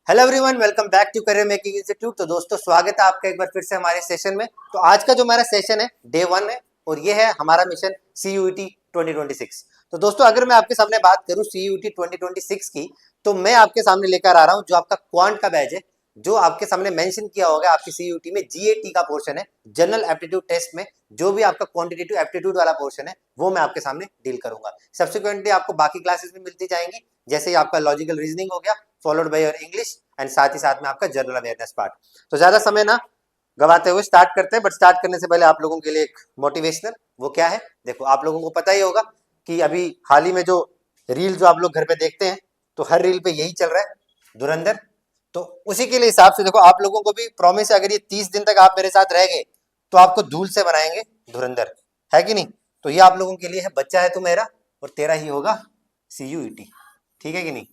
Hello everyone, welcome back to career making institute. तो दोस्तों, स्वागत है आपका एक बार फिर से हमारे सेशन में। तो आज का जो हमारा सेशन है डे 1 है और ये है हमारा मिशन CUET 2026। तो दोस्तों, अगर मैं आपके सामने बात करूं CUET 2026 की, तो मैं आपके सामने लेकर आ रहा हूं जो आपका क्वांट का बैच है, जो आपके सामने मेंशन किया होगा आपकी CUET में GAT का पोर्शन है, जनरल एप्टीट्यूड टेस्ट में जो भी आपका क्वांटिटेटिव एप्टीट्यूड वाला पोर्शन है वो मैं आपके सामने डील करूंगा। सब्सिक्वेंटली आपको बाकी क्लासेस भी मिलती जाएंगी, जैसे ही आपका लॉजिकल रीजनिंग हो गया, followed by your English and साथ ही साथ में आपका जनरल अवेयरनेस पार्ट। तो ज्यादा समय ना गवाते हुए स्टार्ट करते हैं, बट स्टार्ट करने से पहले आप लोगों के लिए एक मोटिवेशनल, वो क्या है देखो, आप लोगों को पता ही होगा कि अभी हाल ही में जो रील जो आप लोग घर पे देखते हैं, तो हर रील पे यही चल रहा है, धुरंधर। तो उसी के लिए हिसाब से देखो, आप लोगों को भी प्रॉमिस है, अगर ये 30 दिन तक आप मेरे साथ रह गए तो आपको धूल से बनाएंगे धुरंधर, है कि नहीं। तो ये आप लोगों के लिए है, बच्चा है तू मेरा और तेरा ही होगा CUET, ठीक है कि नहीं।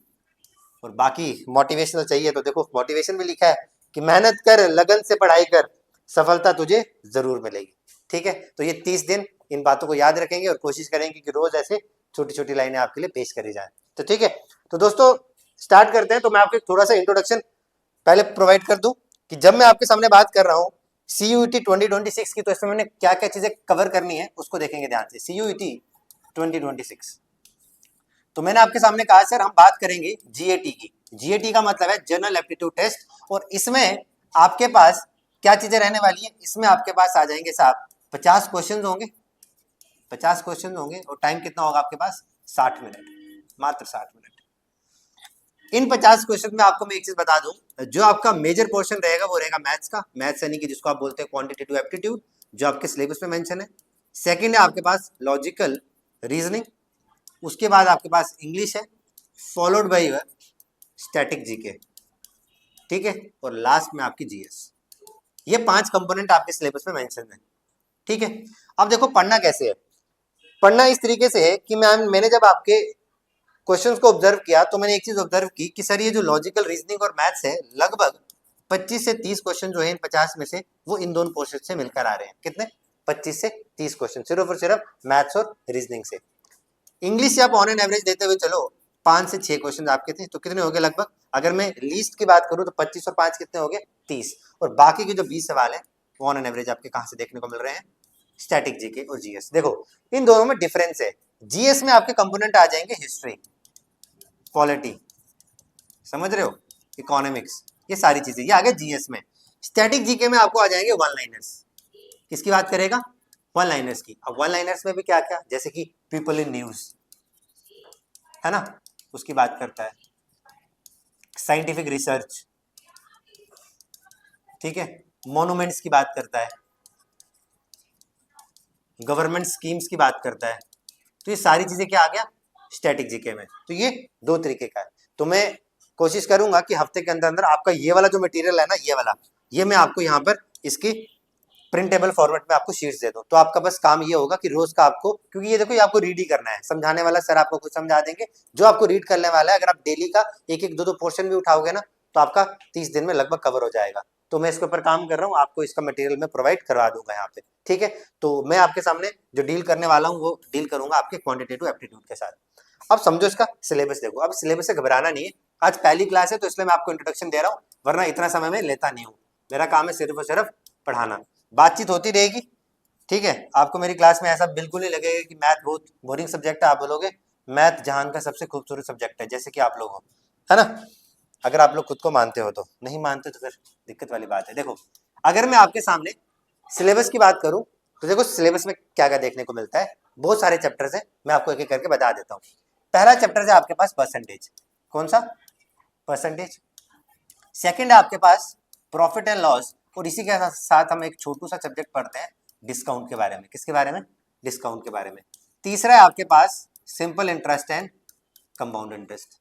और बाकी मोटिवेशनल चाहिए तो देखो, मोटिवेशन में लिखा है कि मेहनत कर, लगन से पढ़ाई कर, सफलता तुझे जरूर मिलेगी, ठीक है। तो ये 30 दिन इन बातों को याद रखेंगे और कोशिश करेंगे कि रोज ऐसे छोटी छोटी लाइनें आपके लिए पेश करी जाए, तो ठीक है। तो दोस्तों, स्टार्ट करते हैं। तो मैं आपको थोड़ा सा इंट्रोडक्शन पहले प्रोवाइड कर दूं कि जब मैं आपके सामने बात कर रहा हूँ CUET 2026 की, तो इसमें मैंने क्या क्या चीजें कवर करनी है उसको देखेंगे ध्यान से। CUET 2026, तो मैंने आपके सामने कहा सर हम बात करेंगे GAT की। GAT का मतलब है जनरल एप्टीट्यूड टेस्ट, और इसमें आपके पास क्या चीजें रहने वाली है, इसमें आपके पास आ जाएंगे साहब 50 क्वेश्चन होंगे, 50 क्वेश्चन होंगे, और टाइम कितना होगा आपके पास 60 मिनट, मात्र 60 मिनट। इन 50 क्वेश्चन में आपको मैं एक चीज बता दूं, जो आपका मेजर पोर्शन रहेगा वो रहेगा मैथ्स का, मैथ्स यानी कि जिसको आप बोलते हैं क्वांटिटेटिव एप्टीट्यूड, जो आपके सिलेबस में मेंशन है। सेकंड है आपके पास लॉजिकल रीजनिंग, उसके बाद आपके पास इंग्लिश है, followed by your static GK, ठीक है, और लास्ट में आपकी GS। ये 5 कंपोनेंट आपके सिलेबस में मेंशन है, ठीक है। अब देखो पढ़ना कैसे है। पढ़ना इस तरीके से है कि मैंने जब आपके क्वेश्चंस को ऑब्जर्व किया तो मैंने एक चीज ऑब्जर्व की कि सर ये जो लॉजिकल रीजनिंग और मैथ्स है, लगभग 25 से 30 क्वेश्चन जो है इन 50 में से वो इन दोनों पोर्शन से मिलकर आ रहे हैं। कितने? 25 से 30 क्वेश्चन सिर्फ और सिर्फ मैथ्स और रीजनिंग से। इंग्लिश से आप ऑन एन एवरेज देते हुए चलो 5 से 6 क्वेश्चन आपके थे, तो कितने हो गए लगभग, अगर मैं लीस्ट की बात करूं तो 25 और 5 कितने हो गए 30, और बाकी के जो 20 सवाल है वो ऑन एन एवरेज आपके कहां से देखने को मिल रहे हैं, स्टैटिक जीके और GS। देखो इन दोनों में डिफरेंस है। GS में आपके कंपोनेंट आ जाएंगे हिस्ट्री, पॉलिटी, समझ रहे हो, इकोनॉमिक्स, ये सारी चीजें, ये आ गया GS में। स्टैटिक जीके में आपको आ जाएंगे वन लाइनर्स। किसकी बात करेगा? वन लाइनर्स की। अब वन लाइनर्स में भी क्या क्या, जैसे कि पीपल इन न्यूज, है ना, उसकी बात करता है, साइंटिफिक रिसर्च, ठीक है, मॉन्यूमेंट्स की बात करता है, गवर्नमेंट स्कीम्स की बात करता है। तो ये सारी चीजें क्या आ गया स्टैटिक जीके में। तो ये दो तरीके का है। तो मैं कोशिश करूंगा कि हफ्ते के अंदर अंदर आपका ये वाला जो मटेरियल है ना, ये वाला, ये मैं आपको यहाँ पर इसकी प्रिंटेबल फॉर्मेट में आपको शीट्स दे दूं। तो आपका बस काम ये होगा कि रोज का आपको, क्योंकि ये देखो ये आपको रीड ही करना है, समझाने वाला सर आपको कुछ समझा देंगे, जो आपको रीड करने वाला है, अगर आप डेली का एक एक दो दो पोर्शन भी उठाओगे ना, तो आपका 30 दिन में लगभग कवर हो जाएगा। तो मैं इसके ऊपर काम कर रहा हूँ, आपको इसका मटेरियल मैं प्रोवाइड करवा दूंगा यहाँ पे, ठीक है। तो मैं आपके सामने जो डील करने वाला हूँ वो डील करूंगा आपके क्वांटिटेटिव एप्टीट्यूड के साथ। अब समझो इसका सिलेबस देखो। अब सिलेबस से घबराना नहीं है, आज पहली क्लास है तो इसलिए मैं आपको इंट्रोडक्शन दे रहा हूँ, वरना इतना समय मैं लेता नहीं हूँ। मेरा काम है सिर्फ और सिर्फ पढ़ाना, बातचीत होती रहेगी, ठीक है। आपको मेरी क्लास में ऐसा बिल्कुल नहीं लगेगा कि मैथ बहुत बोरिंग सब्जेक्ट है, आप बोलोगे मैथ जहान का सबसे खूबसूरत सब्जेक्ट है, जैसे कि आप लोग हो, है ना। अगर आप लोग खुद को मानते हो, तो नहीं मानते तो फिर दिक्कत वाली बात है। देखो अगर मैं आपके सामने सिलेबस की बात करूं, तो देखो सिलेबस में क्या क्या देखने को मिलता है, बहुत सारे चैप्टर्स हैं, मैं आपको एक एक करके बता देता हूँ। पहला चैप्टर है आपके पास परसेंटेज, कौन सा, परसेंटेज। सेकंड है आपके पास प्रॉफिट एंड लॉस, और इसी के साथ हम एक छोटू सा सब्जेक्ट पढ़ते हैं डिस्काउंट के बारे में। किसके बारे में? डिस्काउंट के बारे में। तीसरा है आपके पास simple interest and compound interest,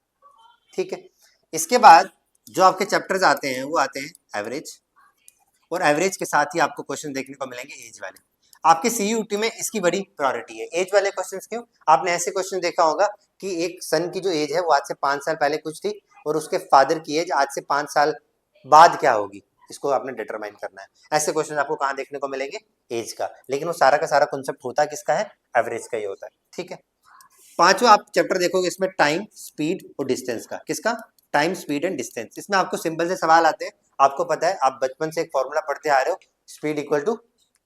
ठीक है। इसके बाद जो आपके चैप्टर्स आते हैं वो आते हैं एवरेज, और एवरेज के साथ ही आपको क्वेश्चन देखने को मिलेंगे एज वाले। आपके CUET में इसकी बड़ी प्रायोरिटी है एज वाले क्वेश्चंस। क्यों? आपने ऐसे क्वेश्चन देखा होगा कि एक सन की जो एज है वो आज से 5 साल पहले कुछ थी, और उसके फादर की एज आज से 5 साल बाद क्या होगी, इसको आपने डिटरमाइन करना है। ऐसे क्वेश्चन आपको कहाँ देखने को मिलेंगे? एज का। लेकिन वो सारा का सारा कॉन्सेप्ट होता किसका है? एवरेज का ही होता है, ठीक है। पांचवा आप चैप्टर देखोगे इसमें टाइम, स्पीड और डिस्टेंस का। किसका? Time, speed and distance. इसमें आपको सिंपल से सवाल आते हैं, आपको पता है, आप बचपन से एक फॉर्मूला पढ़ते आ रहे हो, speed equal to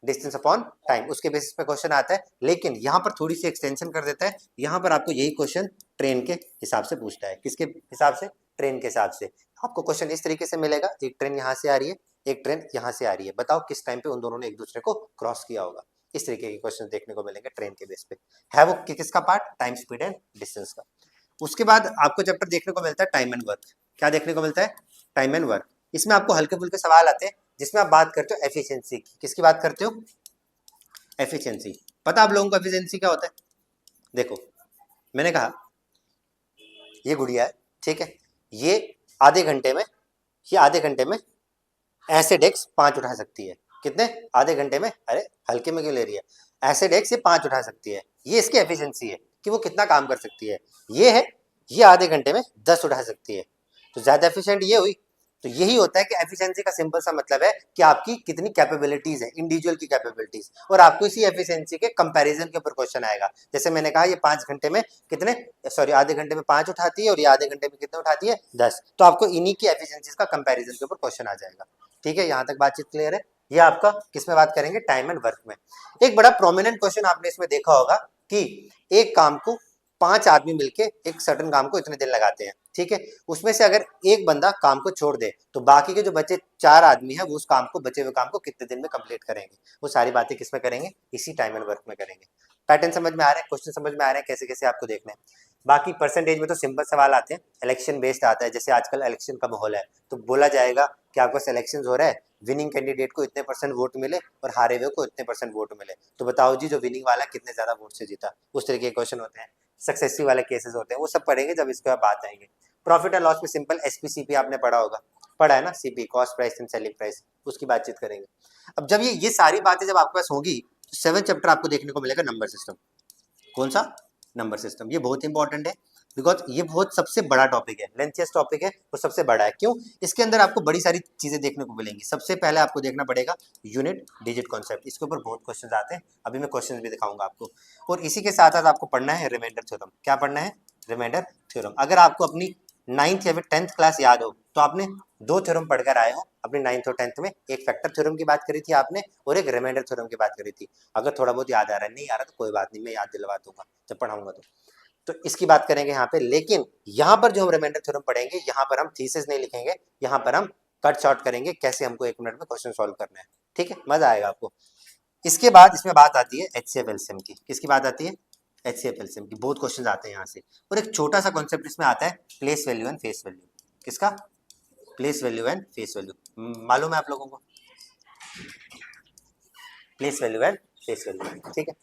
distance upon time, उसके बेसिस पे क्वेश्चन आता है। लेकिन यहाँ पर थोड़ी सी एक्सटेंशन कर देता है, यहाँ पर आपको यही क्वेश्चन ट्रेन के हिसाब से पूछता है। किसके हिसाब से? ट्रेन के हिसाब से। आपको क्वेश्चन इस तरीके से मिलेगा, एक ट्रेन यहाँ से आ रही है, एक ट्रेन यहाँ से आ रही है, बताओ किस टाइम पे उन दोनों ने एक दूसरे को क्रॉस किया होगा। इस तरीके के क्वेश्चन देखने को मिलेंगे ट्रेन के बेस पे। है वो किसका part? Time, speed and distance का। उसके बाद आपको चैप्टर देखने को मिलता है टाइम एंड वर्क। क्या देखने को मिलता है? Time and work. इसमें आपको हल्के फुल्के सवाल आते हैं, जिसमें आप बात करते हो एफिशिएंसी की। किसकी बात करते हो? एफिशिएंसी। पता आप लोगों को एफिशिएंसी क्या होता है? देखो, मैंने कहा ये गुड़िया है, ठीक है, ये आधे घंटे में, ये आधे घंटे में ऐसे डेस्क 5 उठा सकती है। कितने? आधे घंटे में। अरे हल्के में क्यों ले रही है? ऐसे डेस्क ये 5 उठा सकती है। ये इसकी एफिशिएंसी है कि वो कितना काम कर सकती है। ये है, ये आधे घंटे में 10 उठा सकती है, तो ज्यादा एफिशिएंट ये हुई। तो यही होता है कि एफिशिएंसी का सिंपल सा मतलब है कि आपकी कितनी कैपेबिलिटीज है, इंडिविजुअल की कैपेबिलिटीज, और आपको इसी एफिशिएंसी के कंपैरिजन के ऊपर क्वेश्चन आएगा। जैसे मैंने कहा, ये 5 घंटे में कितने, सॉरी आधे घंटे में 5 उठाती है, और ये आधे घंटे में कितने उठाती है? 10। तो आपको इन्हीं की एफिशिएंसीज का कंपैरिजन के ऊपर क्वेश्चन आ जाएगा। ठीक है, यहाँ तक बातचीत क्लियर है? ये आपका किस में बात करेंगे? टाइम एंड वर्क में। एक बड़ा प्रोमिनेंट क्वेश्चन आपने इसमें देखा होगा कि एक काम को 5 आदमी मिलके एक सर्टेन काम को इतने दिन लगाते हैं, ठीक है, उसमें से अगर एक बंदा काम को छोड़ दे तो बाकी के जो बचे 4 आदमी हैं वो उस काम को, बचे हुए काम को कितने दिन में कंप्लीट करेंगे। वो सारी बातें किस में करेंगे? इसी टाइम एंड वर्क में करेंगे। पैटर्न समझ में आ रहा है? क्वेश्चन समझ में आ रहे हैं कैसे कैसे आपको देखना है? बाकी परसेंटेज में तो सिंपल सवाल आते हैं, इलेक्शन बेस्ड आता है। जैसे आजकल इलेक्शन का माहौल है, तो बोला जाएगा कि आपका सिलेक्शन हो रहा है, विनिंग कैंडिडेट को इतने % वोट मिले और हारे हुए को इतने % वोट मिले, तो बताओ जी जो विनिंग वाला कितने ज्यादा वोट से जीता। उस तरीके के क्वेश्चन होते हैं। सक्सेसिव वाले केसेस होते हैं, वो सब पढ़ेंगे जब इसके बाद बात आएंगे। प्रॉफिट एंड लॉस में सिंपल एसपीसीपी आपने पढ़ा होगा, पढ़ा है ना? CP, cost price and selling price, उसकी बातचीत करेंगे। अब जब ये सारी बातें जब आपके पास होगी, तो 7 चैप्टर आपको देखने को मिलेगा नंबर सिस्टम। कौन सा? Number system. ये बहुत इंपॉर्टेंट है, बिकॉज ये बहुत सबसे बड़ा टॉपिक है, लेंथियस्ट टॉपिक है, वो सबसे बड़ा है। क्यों? इसके अंदर आपको बड़ी सारी चीजें देखने को मिलेंगी। सबसे पहले आपको देखना पड़ेगा यूनिट डिजिट कॉन्सेप्ट, इसके ऊपर बहुत क्वेश्चंस आते हैं, अभी मैं क्वेश्चंस भी दिखाऊंगा आपको। और इसी के साथ साथ आपको पढ़ना है रिमाइंडर थ्योरम। क्या पढ़ना है? Remainder theorem. अगर आपको अपनी 9th या फिर 10th क्लास याद हो, तो आपने 2 थ्योरम पढ़कर आए हो अपनी 9th और 10th में। एक फैक्टर थ्योरम की बात करी थी आपने, और एक रिमाइंडर थ्योरम की बात करी थी। अगर थोड़ा बहुत याद आ रहा है, नहीं आ रहा तो कोई बात नहीं, मैं याद दिलवा दूंगा जब पढ़ाऊंगा तो इसकी बात करेंगे यहाँ पे। लेकिन यहाँ पर जो हम रिमाइंडर थ्योरम पढ़ेंगे, यहाँ पर हम थीसिस नहीं लिखेंगे, यहाँ पर हम कट शॉर्ट करेंगे कैसे हमको 1 मिनट में क्वेश्चन सॉल्व करना है। ठीक है, मजा आएगा आपको। इसके बाद इसमें बात आती है एचसीएफ एलसीएम की। किसकी बात आती है? एचसीएफ एलसीएम की। बहुत क्वेश्चन आते हैं यहाँ से। और एक छोटा सा कॉन्सेप्ट इसमें आता है, place value and face value. किसका? Place value and face value. मालूम है आप लोगों को? Place value and face value, ठीक है।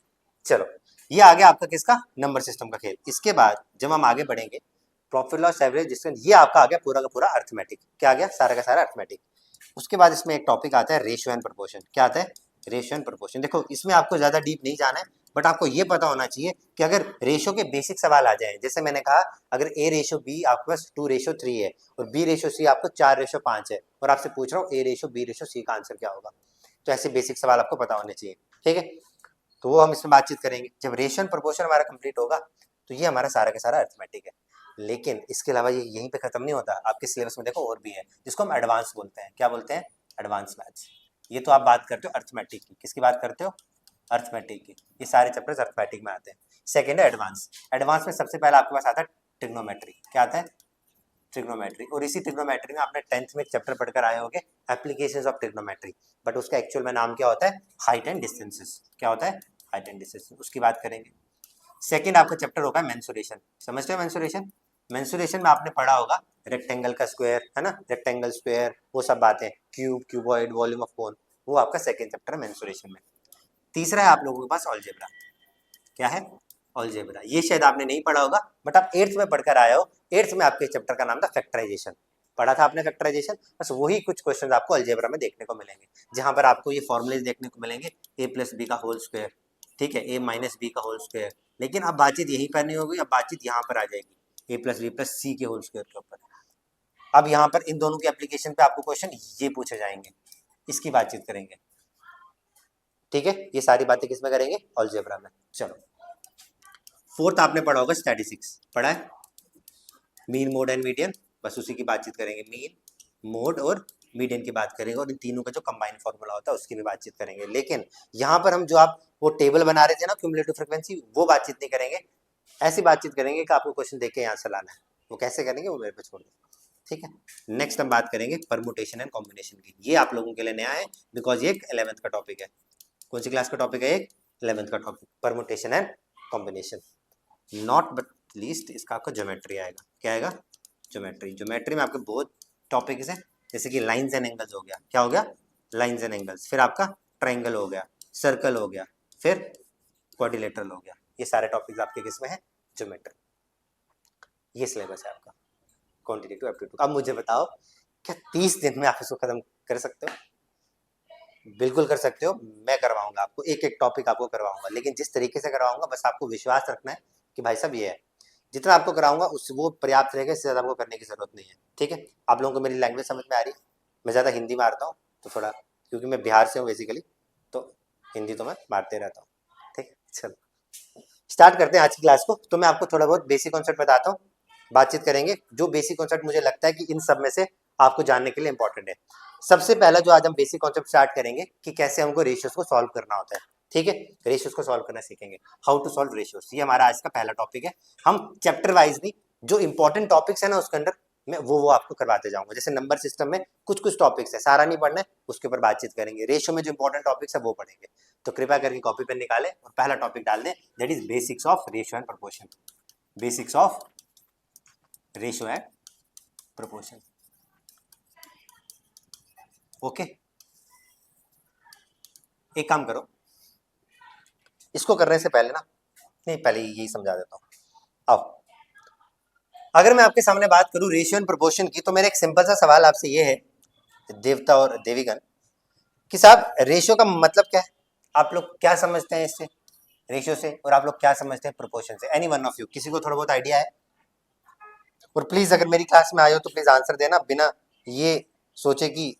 चलो, ये आ गया आपका किसका? नंबर सिस्टम का खेल। इसके बाद जब हम आगे बढ़ेंगे, प्रॉफिट लॉस एवरेज डिस्टेंस, ये आपका आ गया पूरा का पूरा अर्थमेटिक। क्या आ गया? सारा का सारा अर्थमेटिक। उसके बाद इसमें एक टॉपिक आता है रेशियो एंड प्रोपोर्शन। क्या आता है? Ratio and proportion. देखो, इसमें आपको ज्यादा डीप नहीं जाना है, बट आपको ये पता होना चाहिए कि अगर रेशियो के बेसिक सवाल आ जाए, जैसे मैंने कहा अगर A रेशियो B आपके पास 2:3 है, और B रेशियो C आपको 4:5 है, और आपसे पूछ रहा हूँ A ratio B ratio C का आंसर क्या होगा, तो ऐसे बेसिक सवाल आपको पता होने चाहिए। ठीक है, तो वो हम इसमें बातचीत करेंगे। जब रेशियो एंड प्रोपोर्शन हमारा कंप्लीट होगा, तो ये हमारा सारा का सारा अर्थमेटिक है। लेकिन इसके अलावा ये यहीं पे खत्म नहीं होता, आपके सिलेबस में देखो और भी है, जिसको हम एडवांस बोलते हैं। क्या बोलते हैं? Advance maths. ये तो आप बात करते हो अर्थमेटिक की। किसकी बात करते हो? अर्थमेटिक की। ये सारे चैप्टर्स अर्थमेटिक में आते हैं। सेकेंड है एडवांस। एडवांस में सबसे पहले आपके पास आता है ट्रिग्नोमेट्री। क्या आता है? ट्रिग्नोमेट्री। और इसी ट्रिग्नोमेट्री में आपने 10th में एक चैप्टर पढ़कर आए होंगे, एप्लीकेशंस ऑफ ट्रिग्नोमेट्री, बट उसका एक्चुअल में नाम क्या होता है? Height and distances. क्या होता है? Height and distances. उसकी बात करेंगे। सेकंड आपका चैप्टर होगा मेंसुरेशन। समझते हो मेंसुरेशन? मेंसुरेशन में आपने पढ़ा होगा रेक्टेंगल का स्क्वायर, है ना, रेक्टेंगल स्क्वायर, वो सब बातें, cube, cuboid, volume of cone, वो आपका सेकंड चैप्टर है मेंसुरेशन में। तीसरा है आप लोगों के पास अलजेब्रा। क्या है? अलजेब्रा। ये शायद आपने नहीं पढ़ा होगा, बट आप 8th में पढ़कर आए हो। 8th में आपके चैप्टर का नाम था फैक्टराइजेशन। पढ़ा था आपने फैक्टराइजेशन? बस वही कुछ क्वेश्चन आपको अलजेब्रा में देखने को मिलेंगे, जहां पर आपको ये फॉर्मूलेज देखने को मिलेंगे, a+b का होल स्क्वायर, ठीक है, a-b का होल स्क्वायर। लेकिन अब बातचीत यहीं पर नहीं होगी, अब बातचीत यहाँ पर आ जाएगी, a+b+c के होल स्क्वायर के ऊपर। अब यहाँ पर इन दोनों की एप्लीकेशन पे आपको क्वेश्चन ये पूछे जाएंगे, इसकी बातचीत करेंगे। ठीक है, ये सारी बातें किसमें करेंगे? अलजेब्रा में। चलो, फोर्थ आपने पढ़ा होगा स्टैटिस्टिक्स। पढ़ा है? Mean, mode and median. बस उसी की बातचीत करेंगे, मीन, मोड और मीडियन की बात करेंगे, और इन तीनों का जो कंबाइन फॉर्मूला होता है उसकी भी बातचीत करेंगे। लेकिन यहाँ पर हम जो आप वो टेबल बना रहे थे ना क्यूमुलेटिव फ्रीक्वेंसी, वो बातचीत नहीं करेंगे। ऐसी बातचीत करेंगे कि आपको क्वेश्चन देख के आंसर लाना है। वो कैसे करेंगे वो मेरे पे छोड़ दो, ठीक है। नेक्स्ट हम बात करेंगे परमुटेशन एंड कॉम्बिनेशन की। ये आप लोगों के लिए नया है बिकॉज ये एक 11th का टॉपिक है। कौन सी क्लास का टॉपिक है? एक 11th का topic, permutation and combination. Not but least इसका आपका ज्योमेट्री आएगा। क्या आएगा? ज्योमेट्री। ज्योमेट्री में आपके बहुत टॉपिक्स हैं, जैसे कि लाइंस एंड एंगल्स हो गया। क्या हो गया? Lines and angles. फिर आपका ट्राइंगल हो गया, सर्कल हो गया, फिर क्वाड्रिलेटरल हो गया। ये सारे टॉपिक्स आपके किसमें है? ज्योमेट्री। ये सिलेबस है आपका क्वांटिटेटिव एप्टीट्यूड। अब मुझे बताओ, क्या 30 दिन में आप इसको खत्म कर सकते हो? बिल्कुल कर सकते हो। मैं करवाऊंगा आपको, एक एक टॉपिक आपको करवाऊंगा, लेकिन जिस तरीके से करवाऊंगा बस आपको विश्वास रखना है कि भाई साहब ये है। जितना आपको कराऊंगा उस वो पर्याप्त रहेगा, इससे ज़्यादा आपको करने की जरूरत नहीं है, ठीक है। आप लोगों को मेरी लैंग्वेज समझ में आ रही है? मैं ज़्यादा हिंदी मारता हूँ तो थोड़ा, क्योंकि मैं बिहार से हूँ बेसिकली, तो हिंदी तो मैं मारते रहता हूँ, ठीक है। चलो स्टार्ट करते हैं आज की क्लास को। तो मैं आपको थोड़ा बहुत बेसिक कॉन्सेप्ट बताता हूँ, बातचीत करेंगे। जो बेसिक कॉन्सेप्ट मुझे लगता है कि इन सब में से आपको जानने के लिए इंपॉर्टेंट है। सबसे पहला जो आज हम बेसिक कॉन्सेप्ट स्टार्ट करेंगे कि कैसे हमको रेशियोज को सॉल्व करना होता है, ठीक है। रेशियोज को सॉल्व करना सीखेंगे, हाउ टू सॉल्व रेशियोज। ये हमारा आज का पहला टॉपिक है। हम चैप्टर वाइज नहीं, जो इंपॉर्टेंट टॉपिक्स है ना उसके अंदर मैं वो आपको करवाते जाऊंगा। जैसे नंबर सिस्टम में कुछ कुछ टॉपिक्स है, सारा नहीं पढ़ना है, उसके ऊपर बातचीत करेंगे। रेशियो में जो इंपॉर्टेंट टॉपिक्स है वो पढ़ेंगे। तो कृपया करके कॉपी पेन निकालें और पहला टॉपिक डाल दें, that is basics of ratio and proportion. Basics of ratio and proportion, okay. एक काम करो, इसको करने से पहले ना, नहीं पहले यही समझा देता हूँ। आओ, अगर मैं आपके सामने बात करूं रेशियो एंड प्रोपोर्शन की, तो मेरा एक सिंपल सा सवाल आपसे ये है, देवता और देवीगण, कि साहब रेशियो का मतलब क्या है? आप लोग क्या समझते हैं इससे, रेशियो से, और आप लोग क्या समझते हैं प्रोपोर्शन से? एनी वन ऑफ यू, किसी को थोड़ा बहुत आइडिया है? और प्लीज अगर मेरी क्लास में आए हो तो प्लीज आंसर देना, बिना ये सोचे कि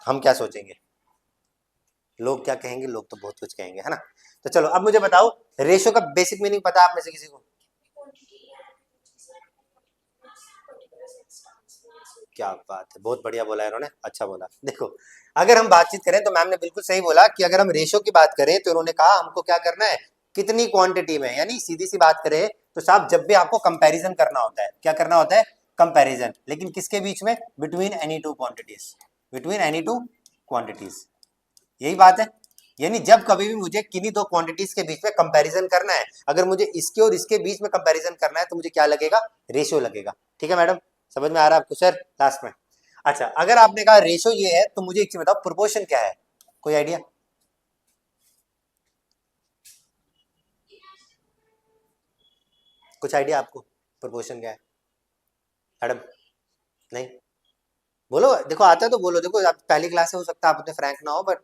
हम क्या सोचेंगे, लोग क्या कहेंगे। लोग तो बहुत कुछ कहेंगे, है ना। तो चलो अब मुझे बताओ, रेशियो का बेसिक मीनिंग पता है आप में से किसी को? क्या बात है, बहुत बढ़िया बोला है इन्होंने, अच्छा बोला। देखो अगर हम बातचीत करें तो मैम ने बिल्कुल सही बोला कि अगर हम रेशियो की बात करें तो उन्होंने कहा हमको क्या करना है, कितनी क्वांटिटी में। यानी सीधी सी बात करें तो साहब जब भी आपको कंपैरिजन करना होता है, क्या करना होता है? कंपैरिजन। लेकिन किसके बीच में? Between any two quantities, between any two quantities, यही बात है। यानी जब कभी भी मुझे किन्हीं दो क्वांटिटीज के बीच में कंपैरिजन करना है, अगर मुझे इसके और इसके बीच में कंपैरिजन करना है तो मुझे क्या लगेगा? रेशियो लगेगा, ठीक है मैडम। समझ में आ रहा है आपको सर लास्ट में? अच्छा, अगर आपने कहा रेशियो ये है तो मुझे एक चीज बताओ, प्रोपोर्शन क्या है? कोई आइडिया? कुछ आइडिया आपको प्रोपोर्शन क्या है मैडम? नहीं बोलो, देखो आता है तो बोलो। देखो आप पहली क्लास से, हो सकता है आप उतने फ्रैंक ना हो, बट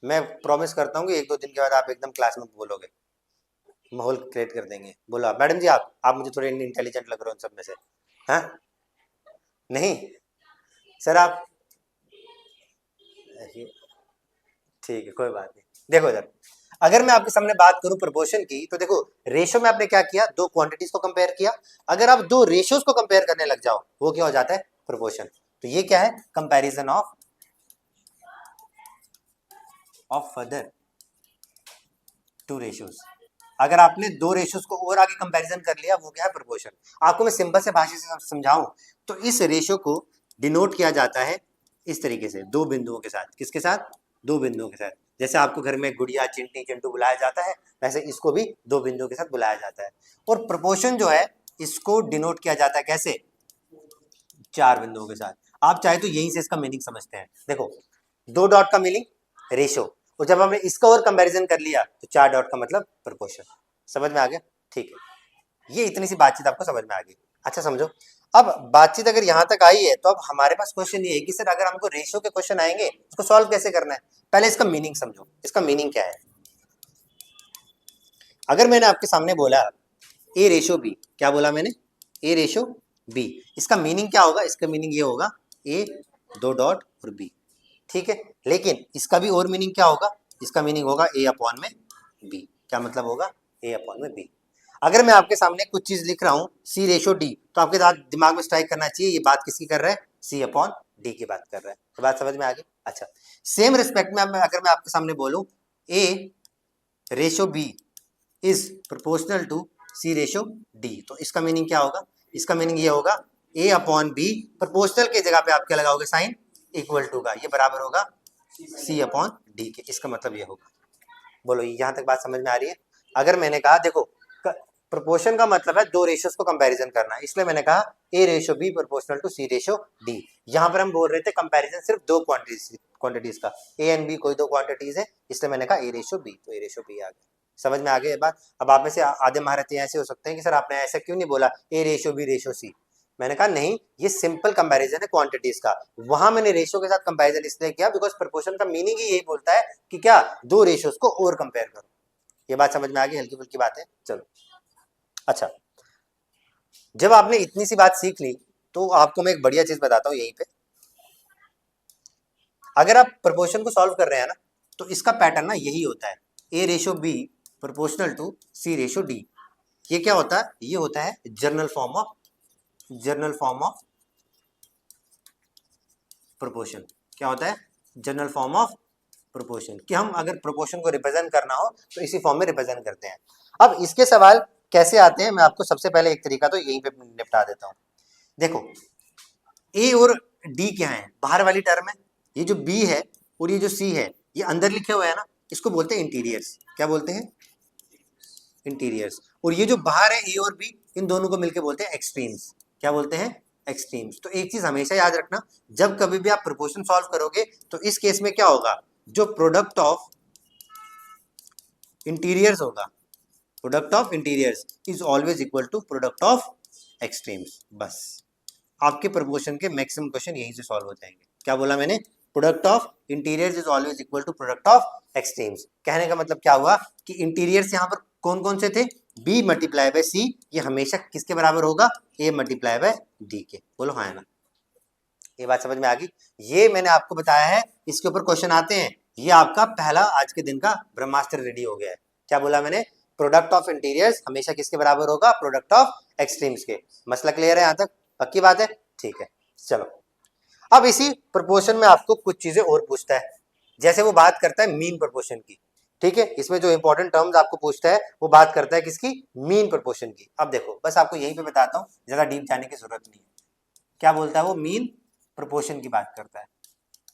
मैं प्रॉमिस करता हूँ कि एक दो दिन के बाद आप एकदम क्लास में बोलोगे, माहौल क्रिएट कर देंगे। बोलो आप मैडम जी, आप मुझे थोड़े इंटेलिजेंट लग रहे हो उन सब में से। हाँ नहीं सर आप, ठीक है कोई बात नहीं। देखो इधर, अगर मैं आपके सामने बात करूं प्रोपोर्शन की, तो देखो रेशियो में आपने क्या किया? दो क्वांटिटीज को कंपेयर किया। अगर आप दो रेशियोज को कंपेयर करने लग जाओ, वो क्या हो जाता है? प्रोपोर्शन। तो ये क्या है? Comparison of further two ratios. अगर आपने दो रेशियोज को और आगे कंपैरिजन कर लिया, वो क्या है? प्रोपोर्शन। आपको मैं सिंपल से भाषा से समझाऊं तो इस रेशियो को डिनोट किया जाता है इस तरीके से, दो बिंदुओं के साथ। किसके साथ? दो बिंदुओं के साथ। जैसे आपको घर में गुड़िया, चिंटी, चिंटू बुलाया जाता है, वैसे इसको भी दो बिंदुओं के साथ बुलाया जाता है। और प्रोपोर्शन जो है इसको डिनोट किया जाता है कैसे? चार बिंदुओं के साथ। आप चाहे तो यहीं से इसका मीनिंग समझते हैं। देखो दो डॉट का मीनिंग रेशो, और जब हमने इसका और कंपैरिजन कर लिया तो चार डॉट का मतलब प्रोपोर्शन। समझ में आ गया? ठीक है, ये इतनी सी बातचीत आपको समझ में आ गई। अच्छा समझो, अब बातचीत अगर यहाँ तक आई है तो अब हमारे पास क्वेश्चन ये है कि सर अगर हमको रेशियो के क्वेश्चन आएंगे उसको सॉल्व कैसे करना है? पहले इसका मीनिंग समझो, इसका मीनिंग क्या है। अगर मैंने आपके सामने बोला ए रेशो बी, क्या बोला मैंने? ए रेशो बी, इसका मीनिंग क्या होगा? इसका मीनिंग ये होगा ए दो डॉट और बी, ठीक है। लेकिन इसका भी और मीनिंग क्या होगा? इसका मीनिंग होगा ए अपॉन में बी। क्या मतलब होगा? ए अपॉन में बी। अगर मैं आपके सामने कुछ चीज लिख रहा हूँ सी रेशो डी, तो आपके साथ दिमाग में स्ट्राइक करना चाहिए ये बात किसकी कर रहा है, सी अपॉन डी की बात कर रहा है। तो बात समझ में आ गई। अच्छा, सेम रिस्पेक्ट में अगर मैं आपके सामने बोलूं A ratio B is proportional to C ratio D, तो इसका मीनिंग क्या होगा, इसका मीनिंग ये होगा ए अपॉन बी, प्रोपोर्शनल की जगह पे आप क्या लगाओगे साइन, इक्वल टू का, ये बराबर होगा सी अपॉन डी के। इसका मतलब ये होगा। बोलो यहां तक बात समझ में आ रही है। अगर मैंने कहा देखो प्रोपोर्शन का मतलब है दो रेशियोज को कंपैरिजन करना, इसलिए मैंने कहा A ratio B proportional to C ratio D. यहां पर हम बोल रहे थे कंपैरिजन सिर्फ दो क्वांटिटीज का, ए एंड बी कोई दो क्वांटिटीज है, इसलिए मैंने कहा ए रेशो बी, तो ए रेशो बी आ गया। समझ में आ गई ये बात। अब आप में से आधे महारथी ऐसे हो सकते हैं कि सर आपने ऐसा क्यों नहीं बोला ए रेशो बी रेशो सी। मैंने कहा नहीं, ये सिंपल कंपैरिजन है क्वांटिटीज का, वहां मैंने रेशियो के साथ कंपैरिजन इसलिए किया बिकॉज प्रोपोर्शन का मीनिंग ही यही बोलता है कि क्या दो रेशियोज को और कंपेयर करो। ये बात समझ में आ गई, हल्की फुल्की बात है। चलो अच्छा, जब आपने इतनी सी बात सीख ली तो आपको मैं एक बढ़िया चीज बताता हूं यहीं पे। अगर आप प्रोपोर्शन को सॉल्व कर रहे हैं ना, तो इसका पैटर्न ना यही होता है, A ratio B proportional to C ratio D. ये क्या होता है, ये होता है जर्नल फॉर्म ऑफ प्रोपोर्शन। क्या होता है, जनरल फॉर्म ऑफ प्रोपोर्शन, कि हम अगर प्रोपोर्शन को रिप्रेजेंट करना हो तो इसी फॉर्म में रिप्रेजेंट करते हैं। अब इसके सवाल कैसे आते हैं, मैं आपको सबसे पहले एक तरीका तो यहीं पे निपटा देता हूं। देखो ए और डी क्या है, बाहर वाली टर्म है, ये जो बी है और ये जो सी है ये अंदर लिखे हुए है ना, इसको बोलते हैं इंटीरियर्स। क्या बोलते हैं, इंटीरियर्स। और ये जो बाहर है ए और बी, इन दोनों को मिलके बोलते हैं एक्सट्रीम्स। क्या बोलते हैं, एक्सट्रीम्स। तो एक चीज हमेशा याद रखना, जब कभी भी आप प्रोपोर्शन सॉल्व करोगे तो इस केस में क्या होगा, जो प्रोडक्ट ऑफ इंटीरियर्स होगा, product of interiors is always equal to product of extremes. बस आपके प्रोपोर्शन के मैक्सिमम क्वेश्चन यहीं से सॉल्व हो जाएंगे। क्या बोला मैंने, product of interiors is always equal to product of extremes. कहने का मतलब क्या हुआ कि इंटीरियर्स यहाँ पर कौन कौन से थे, बी मल्टीप्लाई बाय सी, ये हमेशा किसके बराबर होगा, ए मल्टीप्लाई बाय डी के। बोलो हाँ है ना, ये बात समझ में आ गई। ये मैंने आपको बताया है, इसके ऊपर क्वेश्चन आते हैं। ये आपका पहला आज के दिन का ब्रह्मास्त्र रेडी हो गया है। क्या बोला मैंने, प्रोडक्ट ऑफ इंटीरियर्स हमेशा किसके बराबर होगा, प्रोडक्ट ऑफ एक्सट्रीम्स के। मसला क्लियर है यहाँ तक, पक्की बात है, ठीक है। चलो अब इसी प्रोपोर्शन में आपको कुछ चीजें और पूछता है, जैसे वो बात करता है मीन प्रोपोर्शन की। ठीक है, इसमें जो इंपॉर्टेंट टर्म्स आपको पूछता है वो बात करता है किसकी, मीन प्रोपोर्शन की। अब देखो बस आपको यहीं पे बताता हूँ, ज्यादा डीप जाने की जरूरत नहीं है। क्या बोलता है वो, मीन प्रोपोर्शन की बात करता है।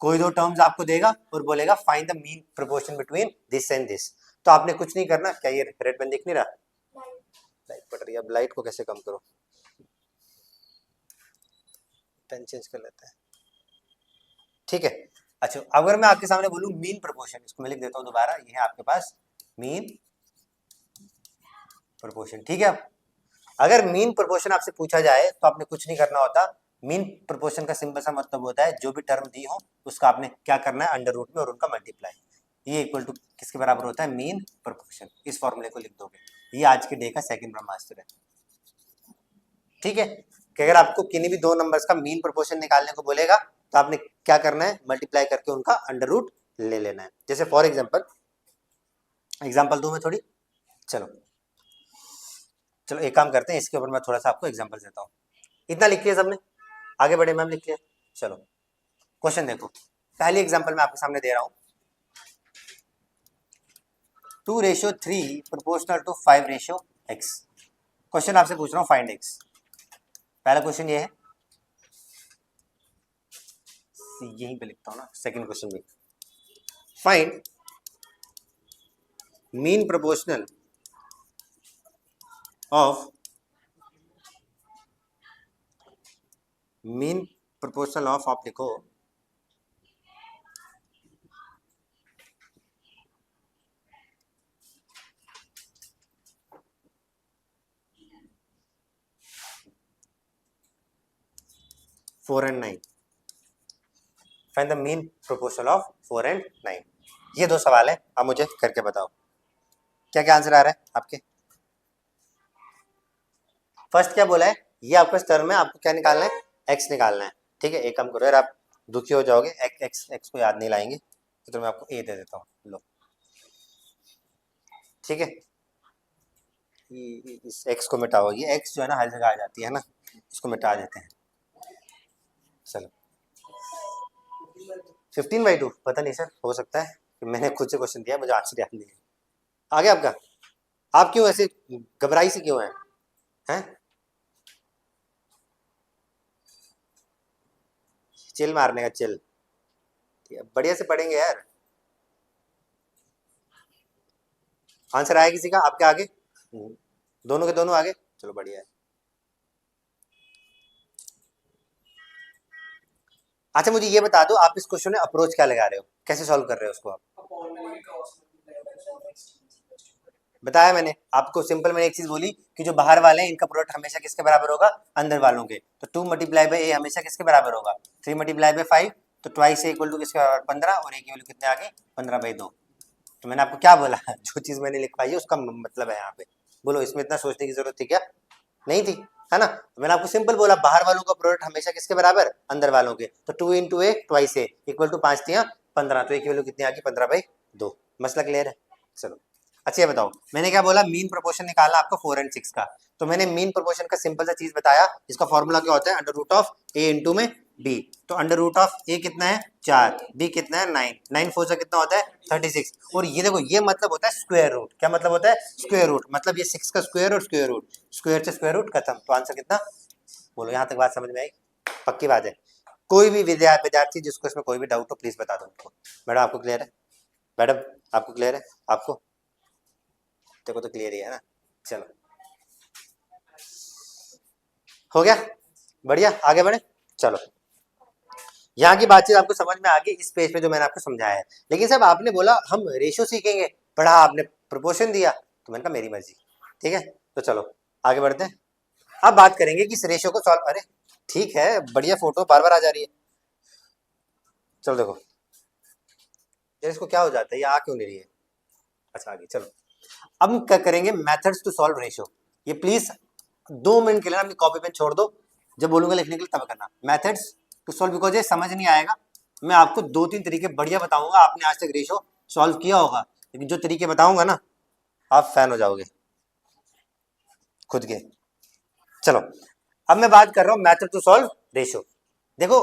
कोई दो टर्म्स आपको देगा और बोलेगा find the mean proportion between this and this. तो आपने कुछ नहीं करना, क्या ये रेड पेन दिख नहीं रहा, लाइट पड़ रही है, अब लाइट को कैसे कम करो, पेन चेंज कर लेते हैं, ठीक है। अच्छा अगर मैं आपके सामने बोलूं मीन प्रोपोर्शन, इसको मैं लिख देता हूं दोबारा, ये है आपके पास मीन प्रोपोर्शन, ठीक है। अगर मीन प्रोपोर्शन आपसे पूछा जाए तो आपने कुछ नहीं करना होता। मीन प्रोपोर्शन का सिंपल सा मतलब होता है जो भी टर्म दी हो उसका आपने क्या करना है, अंडर रूट में और उनका मल्टीप्लाई, ये इक्वल टू किसके बराबर होता है, मीन प्रोपोर्शन। इस फॉर्मूले को लिख दोगे, ये आज के डे का सेकंड ब्रह्मास्त्र है, ठीक है। कि अगर आपको किन्हीं भी दो नंबर्स का मीन प्रोपोर्शन निकालने को बोलेगा तो आपने क्या करना है, मल्टीप्लाई करके उनका अंडर रूट ले लेना है। जैसे फॉर एग्जाम्पल दूं मैं थोड़ी, चलो चलो एक काम करते हैं, इसके ऊपर मैं थोड़ा सा आपको एग्जाम्पल देता हूँ। इतना लिख लिया सबने, आगे बढ़े मैम, लिख लिया। चलो क्वेश्चन देखो, पहली एग्जाम्पल मैं आपके सामने दे रहा हूँ, 2:3 प्रोपोर्शनल टू 5:x। क्वेश्चन आपसे पूछ रहा हूँ फाइंड x। पहला क्वेश्चन ये है, यहीं पे लिखता हूँ ना, सेकंड क्वेश्चन भी, फाइंड मीन प्रोपोर्शनल ऑफ आप लिखो 4 and 9। Find the mean proportional of 4 and 9। ये दो सवाल है, अब मुझे करके बताओ क्या क्या आंसर आ रहा है आपके। फर्स्ट क्या बोला है, ये आपका टर्म है, आपको क्या निकालना है, एक्स निकालना है, ठीक है। एक काम करो यार, आप दुखी हो जाओगे, एक्स को याद नहीं लाएंगे तो मैं आपको ए दे देता हूँ, लो, ठीक है। इस x को मिटाओ, ये x जो है ना हर जगह आ जाती है ना, इसको मिटा देते हैं। चलो 15/2, पता नहीं सर, हो सकता है कि मैंने खुद से क्वेश्चन दिया, मुझे आंसर याद नहीं है। आ गया आपका? आप क्यों ऐसे घबराई से क्यों हैं? चिल मारने का चिल, बढ़िया से पढ़ेंगे यार। आंसर आया किसी का आपके आगे? दोनों के दोनों आगे, चलो बढ़िया है। अच्छा मुझे ये बता दो, आप इस क्वेश्चन में अप्रोच क्या लगा रहे हो, कैसे सॉल्व कर रहे हो उसको आप? बताया मैंने आपको, सिंपल मैंने एक चीज बोली कि जो बाहर वाले हैं इनका प्रोडक्ट हमेशा किसके बराबर होगा? अंदर वालों के। तो 2 मल्टीप्लाई बाई ए हमेशा किसके बराबर होगा? 3 मल्टीप्लाई बाई 5, तो ट्वाइस ए इक्वल टू किसके बराबर? 15, और ए की वैल्यू कितने आ गई? 15/2। तो मैंने आपको क्या बोला? जो चीज मैंने लिखवाई है उसका मतलब है यहाँ पे। बोलो इसमें इतना सोचने की जरूरत थी क्या? नहीं थी, है ना? मैंने आपको सिंपल बोला बाहर वालों का प्रोडक्ट हमेशा किसके बराबर? अंदर वालों के। तो 2 into a twice a equal to 5 तिया 15, तो ए की वैल्यू कितनी आ गई? 15/2। मसला क्लियर है? चलो अच्छा ये बताओ, मैंने क्या बोला? मीन प्रोपोर्शन निकालना आपको 4 और 6 का। तो मैंने मीन प्रोपोर्शन का सिंपल सा चीज बताया, इसका फॉर्मूला क्या होता है? Under root of a into में बी। तो अंडर रूट ऑफ ए कितना है? 4, बी कितना है? 9, 9 4 से कितना होता है? 36। और ये देखो, ये मतलब होता है स्क्वायर रूट। क्या मतलब होता है? Square root. मतलब ये 6 का स्क्वायर और स्क्वायर रूट, स्क्वायर से स्क्वायर रूट खत्म। तो आंसर कितना? बोलो, यहाँ तक बात समझ में आई? पक्की बात है? कोई भी विद्यार्थी जिसको इसमें कोई भी डाउट हो प्लीज बता दो उनको। मैडम आपको क्लियर है? मैडम आपको क्लियर है? आपको देखो तो क्लियर ही है ना? चलो हो गया, बढ़िया, आगे बढ़े। चलो यहाँ की बातचीत आपको समझ में आ गई इस पेज पे जो मैंने आपको समझाया है। लेकिन साहब आपने बोला हम रेशो सीखेंगे, पढ़ा आपने प्रोपोर्शन दिया, तो मैंने कहा मेरी मर्जी। ठीक है, तो चलो आगे बढ़ते हैं। अब बात करेंगे कि इस रेशो को सॉल्व। अरे ठीक है, बढ़िया, फोटो बार बार आ जा रही है। चलो देखो यार, इसको क्या हो जाता है, ये आ क्यों नहीं रही है? अच्छा आ गई, चलो। अब हम क्या करेंगे? Methods to solve ratio. ये प्लीज 2 मिनट के लिए अपनी कॉपी पेन छोड़ दो, जब बोलूंगा लिखने के लिए तब करना। मेथड्स टू सॉल्व, बिकॉज ये समझ नहीं आएगा। मैं आपको 2-3 तरीके बढ़िया बताऊंगा, आपने आज तक रेशो सॉल्व किया होगा, लेकिन जो तरीके बताऊंगा ना, आप फैन हो जाओगे खुद के। चलो अब मैं बात कर रहा हूं मेथड टू सॉल्व रेशो। देखो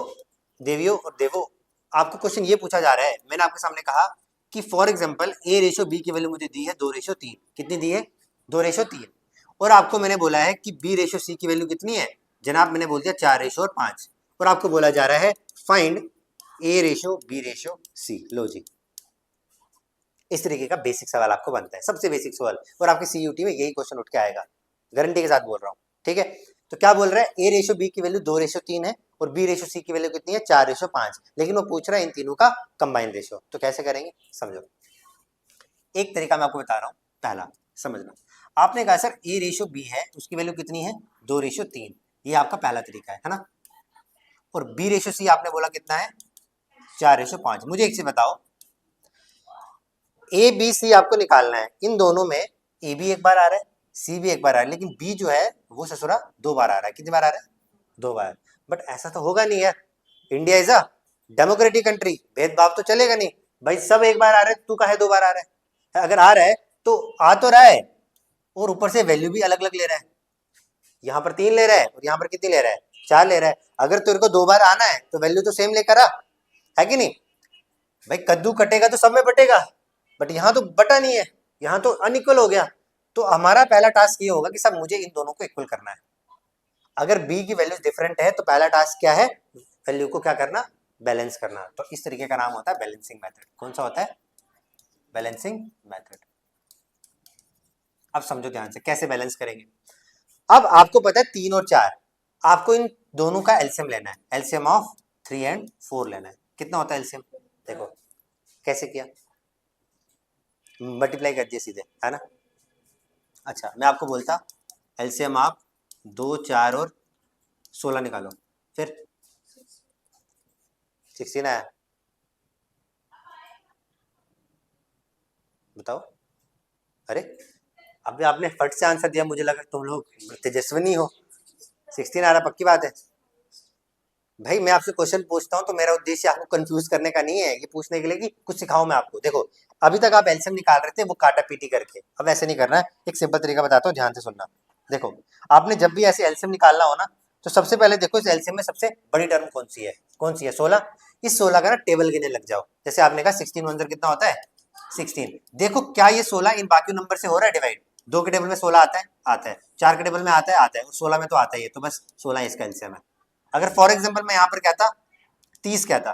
देवियों और देवो, आपको क्वेश्चन ये पूछा जा रहा है, मैंने आपके सामने कहा कि for example a ratio b की वैल्यू मुझे दी है 2:3। कितनी दी है? 2:3। और आपको मैंने बोला है कि बी रेशो सी की वैल्यू कितनी है? जनाब मैंने बोल दिया 4:5। और आपको बोला जा रहा है फाइंड ए रेशो बी रेशो सी। लो जी, इस तरीके का बेसिक सवाल आपको बनता है, सबसे बेसिक सवाल, और आपके सीयूटी में यही क्वेश्चन उठ के आएगा, गारंटी के साथ बोल रहा हूँ। ठीक है, तो क्या बोल रहा है? ए रेशो बी की वैल्यू 2:3 है, और बी रेशो सी की वैल्यू कितनी है? 4:5। लेकिन वो पूछ रहा है इन तीनों का कंबाइन रेशो। तो कैसे करेंगे समझो। एक तरीका मैं आपको बता रहा हूँ, पहला समझना। आपने कहा सर ए रेशो बी है, उसकी वैल्यू कितनी है? 2:3। ये आपका पहला तरीका है ना? और बी रेशो सी आपने बोला कितना है? 4:5। मुझे एक चीज बताओ, ए बी सी आपको निकालना है, इन दोनों में ए भी एक बार आ रहा है, सी भी एक बार आ रहा है, लेकिन बी जो है वो ससुरा 2 बार आ रहा है। कितनी बार आ रहा है? 2 बार। बट ऐसा तो होगा नहीं यार, India is a democratic country, भेदभाव तो चलेगा नहीं भाई। सब एक बार आ रहे हैं, तू काहे 2 बार आ रहा है? अगर आ रहा है तो आ तो रहा है, और ऊपर से वैल्यू भी अलग अलग ले रहा है। यहाँ पर 3 ले रहा है, और यहाँ पर कितनी ले रहा है? 4 ले रहा है। अगर तेरे को 2 बार आना है तो वैल्यू तो सेम लेकर आ, है कि नहीं भाई? कद्दू कटेगा तो सब में बटेगा, बट यहाँ तो बटा नहीं है, यहाँ तो अनइक्वल हो गया। तो हमारा पहला टास्क ये होगा कि सब मुझे इन दोनों को इक्वल करना है। अगर बी की वैल्यू डिफरेंट है तो पहला टास्क क्या है? वैल्यू को क्या करना? बैलेंस करना। तो इस तरीके का नाम होता है बैलेंसिंग मेथड। कौन सा होता है? Balancing method. अब समझो ध्यान से कैसे बैलेंस करेंगे। अब आपको पता है 3 और 4, आपको इन दोनों का एलसीएम लेना है। एलसीएम ऑफ 3 एंड 4 लेना है। कितना होता है एलसीएम? देखो कैसे किया, मल्टीप्लाई कर दिया सीधे, है ना? अच्छा मैं आपको बोलता एलसीएम आप 2, 4 और 16 निकालो, फिर 16 आया। बताओ। अरे अभी आपने फट से आंसर दिया, मुझे लगा तुम लोग तेजस्विनी हो। 16 आ रहा, पक्की बात है? भाई मैं आपसे क्वेश्चन पूछता हूँ तो मेरा उद्देश्य आपको कंफ्यूज करने का नहीं है, ये पूछने के लिए कि कुछ सिखाऊं मैं आपको। देखो अभी तक आप एलसीएम निकाल रहे थे वो काटा पीटी करके, अब ऐसे नहीं करना है। एक सिंपल तरीका बताता हूँ, ध्यान से सुनना। देखो आपने जब भी ऐसे एलसीएम निकालना हो ना, तो सबसे पहले देखो इस एलसीएम में सबसे बड़ी टर्म कौन सी है? कौन सी है? 16। इस 16 का ना टेबल गिनने लग जाओ। जैसे आपने कहा 16 वन कितना होता है? 16। देखो क्या ये 16 इन बाकी नंबर से हो रहा है डिवाइड? 2 के टेबल में 16 आता है? आता है। 4 के टेबल में आता है? आता है। और 16 में तो आता ही है, तो बस 16 इसका एलसीएम है। अगर फॉर एग्जाम्पल मैं यहाँ पर कहता 30 कहता,